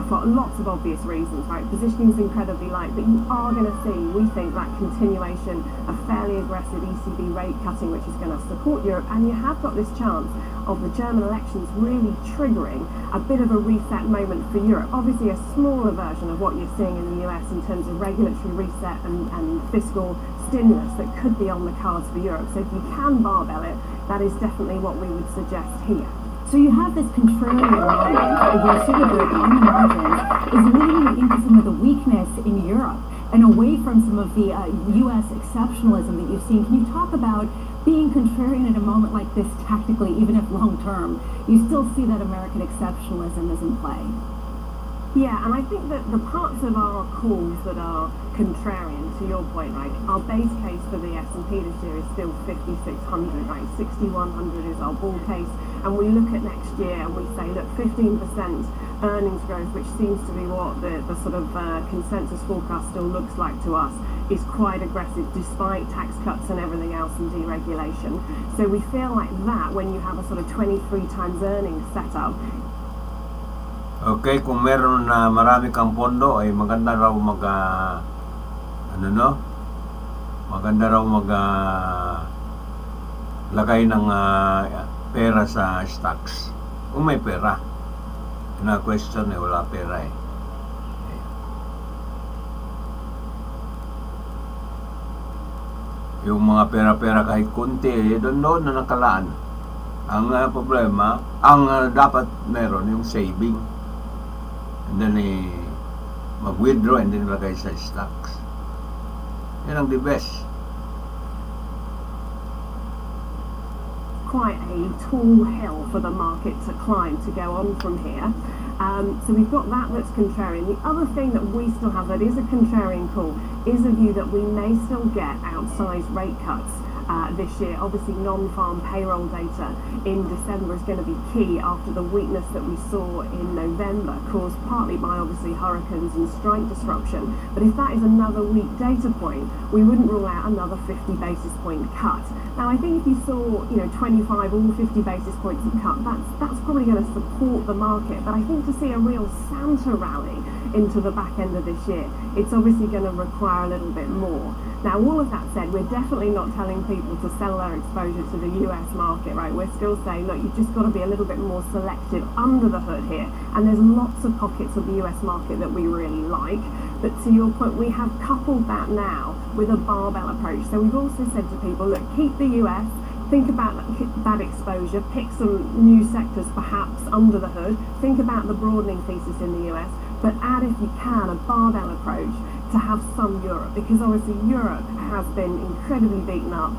for lots of obvious reasons, right? Positioning is incredibly light, but you are going to see, we think, that continuation of fairly aggressive ECB rate cutting, which is going to support Europe, and you have got this chance of the German elections really triggering a bit of a reset moment for Europe. Obviously a smaller version of what you're seeing in the US in terms of regulatory reset and fiscal stimulus that could be on the cards for Europe. So if you can barbell it, that is definitely what we would suggest here. So you have this contrarian moment where sort of on margins is leading into some of the weakness in Europe. and away from some of the U.S. exceptionalism that you've seen, can you talk about being contrarian at a moment like this tactically, even if long term, you still see that American exceptionalism is in play? Yeah, and I think that the parts of our calls that are contrarian, to your point, right, our base case for the S&P this year is still 5,600, right? 6,100 is our bull case, and we look at next year and we say, look, 15% earnings growth, which seems to be what the sort of consensus forecast still looks like to us, is quite aggressive despite tax cuts and everything else and deregulation. So we feel like that when you have a sort of 23 times earnings setup. Okay, kung meron na marami kang pondo ay maganda raw maganda raw lagay ng pera sa stocks. Kung may pera. Na question eh, wala pera eh. Yung mga pera-pera kahit konti eh, doon na nakalaan. Ang problema, dapat meron yung saving. And then mag-withdraw and then lagay sa stocks. Yan ang the best. Quite a tall hill for the market to climb to go on from here. So we've got that that's contrarian. The other thing that we still have that is a contrarian call is a view that we may still get outsized rate cuts this year. Obviously non-farm payroll data in December is going to be key after the weakness that we saw in November, caused partly by obviously hurricanes and strike disruption. But if that is another weak data point, we wouldn't rule out another 50 basis point cut. Now I think if you saw 25 or 50 basis points of cut, that's probably going to support the market. But I think to see a real Santa rally into the back end of this year, it's obviously going to require a little bit more. Now all of that said, we're definitely not telling people to sell their exposure to the US market, right? We're still saying, look, you've just got to be a little bit more selective under the hood here. And there's lots of pockets of the US market that we really like. But to your point, we have coupled that now with a barbell approach. So we've also said to people, look, keep the US, think about that exposure, pick some new sectors perhaps under the hood, think about the broadening thesis in the US, but add, if you can, a barbell approach to have some Europe, because obviously Europe has been incredibly beaten up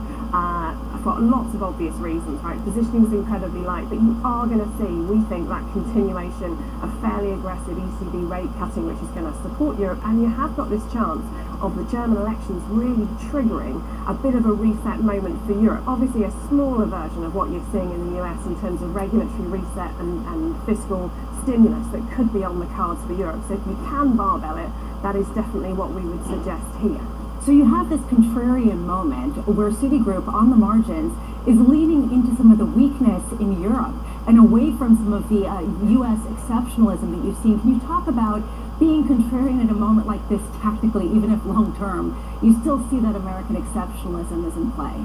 for lots of obvious reasons, right? Positioning is incredibly light, but you are going to see, we think, that continuation of fairly aggressive ECB rate cutting, which is going to support Europe, and you have got this chance of the German elections really triggering a bit of a reset moment for Europe. Obviously a smaller version of what you're seeing in the US in terms of regulatory reset and fiscal stimulus that could be on the cards for Europe. So if you can barbell it, that is definitely what we would suggest here. So you have this contrarian moment where Citigroup on the margins is leaning into some of the weakness in Europe and away from some of the U.S. exceptionalism that you've seen. Can you talk about being contrarian at a moment like this tactically, even if long term, you still see that American exceptionalism is in play?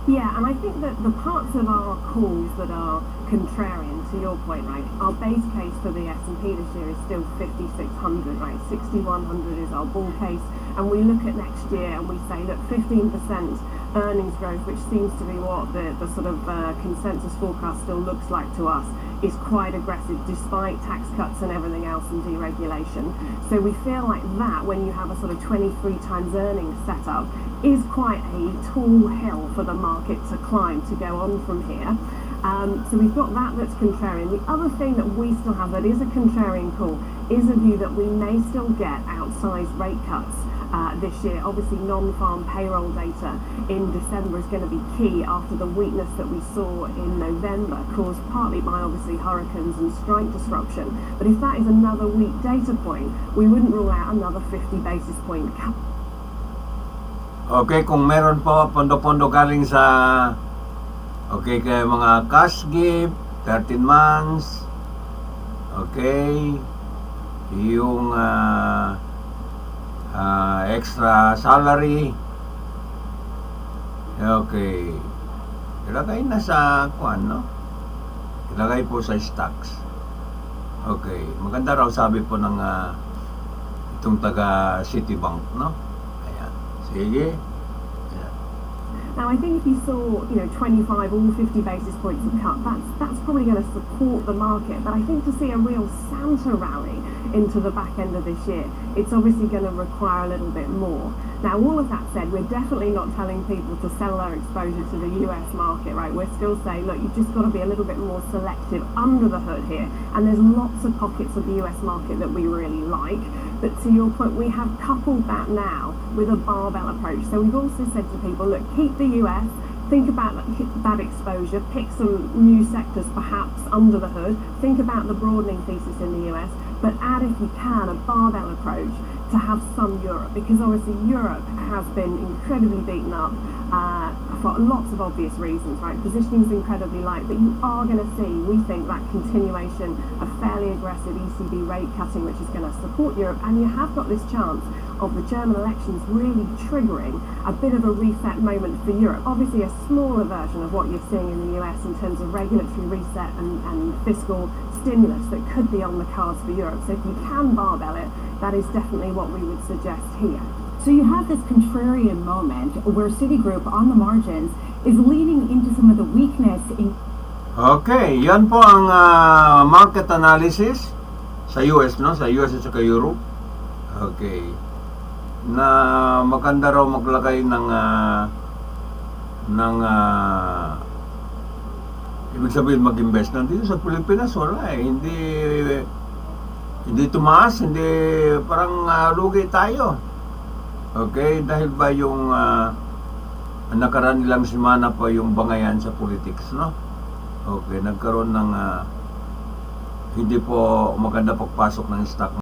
Yeah, and I think that the parts of our calls that are contrarian, to your point, right, our base case for the S&P this year is still 5,600, right, 6,100 is our bull case, and we look at next year and we say, look, 15% earnings growth, which seems to be what the sort of consensus forecast still looks like to us, is quite aggressive despite tax cuts and everything else and deregulation. So we feel like that when you have a sort of 23 times earnings setup is quite a tall hill for the market to climb to go on from here. So we've got that that's contrarian. The other thing that we still have that is a contrarian call is a view that we may still get outsized rate cuts this year. Obviously non-farm payroll data in December is going to be key after the weakness that we saw in November, caused partly by obviously hurricanes and strike disruption. But if that is another weak data point, we wouldn't rule out another 50 basis point cut. Okay, kung meron po pondo-pondo galing sa kay mga cash gift, 13 months, okay, yung extra salary, okay, ilagay na sa kuan, no? Ilagay po sa stocks. Okay, maganda raw sabi po ng itong taga Citibank, no? Ayan, sige. Now I think if you saw 25 or 50 basis points of cut, that's probably going to support the market. But I think to see a real Santa rally into the back end of this year. It's obviously going to require a little bit more. Now, all of that said, we're definitely not telling people to sell their exposure to the US market, right? We're still saying, look, you've just got to be a little bit more selective under the hood here. And there's lots of pockets of the US market that we really like. But to your point, we have coupled that now with a barbell approach. So we've also said to people, look, keep the US, think about that exposure, pick some new sectors perhaps under the hood, think about the broadening thesis in the US, but add, if you can, a barbell approach to have some Europe, because obviously Europe has been incredibly beaten up for lots of obvious reasons, right? Positioning is incredibly light, but you are going to see, we think, that continuation of fairly aggressive ECB rate cutting, which is going to support Europe, and you have got this chance of the German elections really triggering a bit of a reset moment for Europe. Obviously a smaller version of what you're seeing in the US in terms of regulatory reset and fiscal stimulus that could be on the cards for Europe. So if you can barbell it, that is definitely what we would suggest here. So you have this contrarian moment where Citigroup on the margins is leaning into some of the weakness in... Okay, yan po ang market analysis sa US, no? Sa US at saka Europe. Okay. Na maganda raw maglagay ng ibig sabihin mag-invest na dito sa Pilipinas, wala eh. Hindi tumaas, hindi parang lugi tayo. Okay, dahil ba yung nakaraan nilang semana pa yung bangayan sa politics, no? Okay, nagkaroon ng hindi po maganda pagpasok ng stock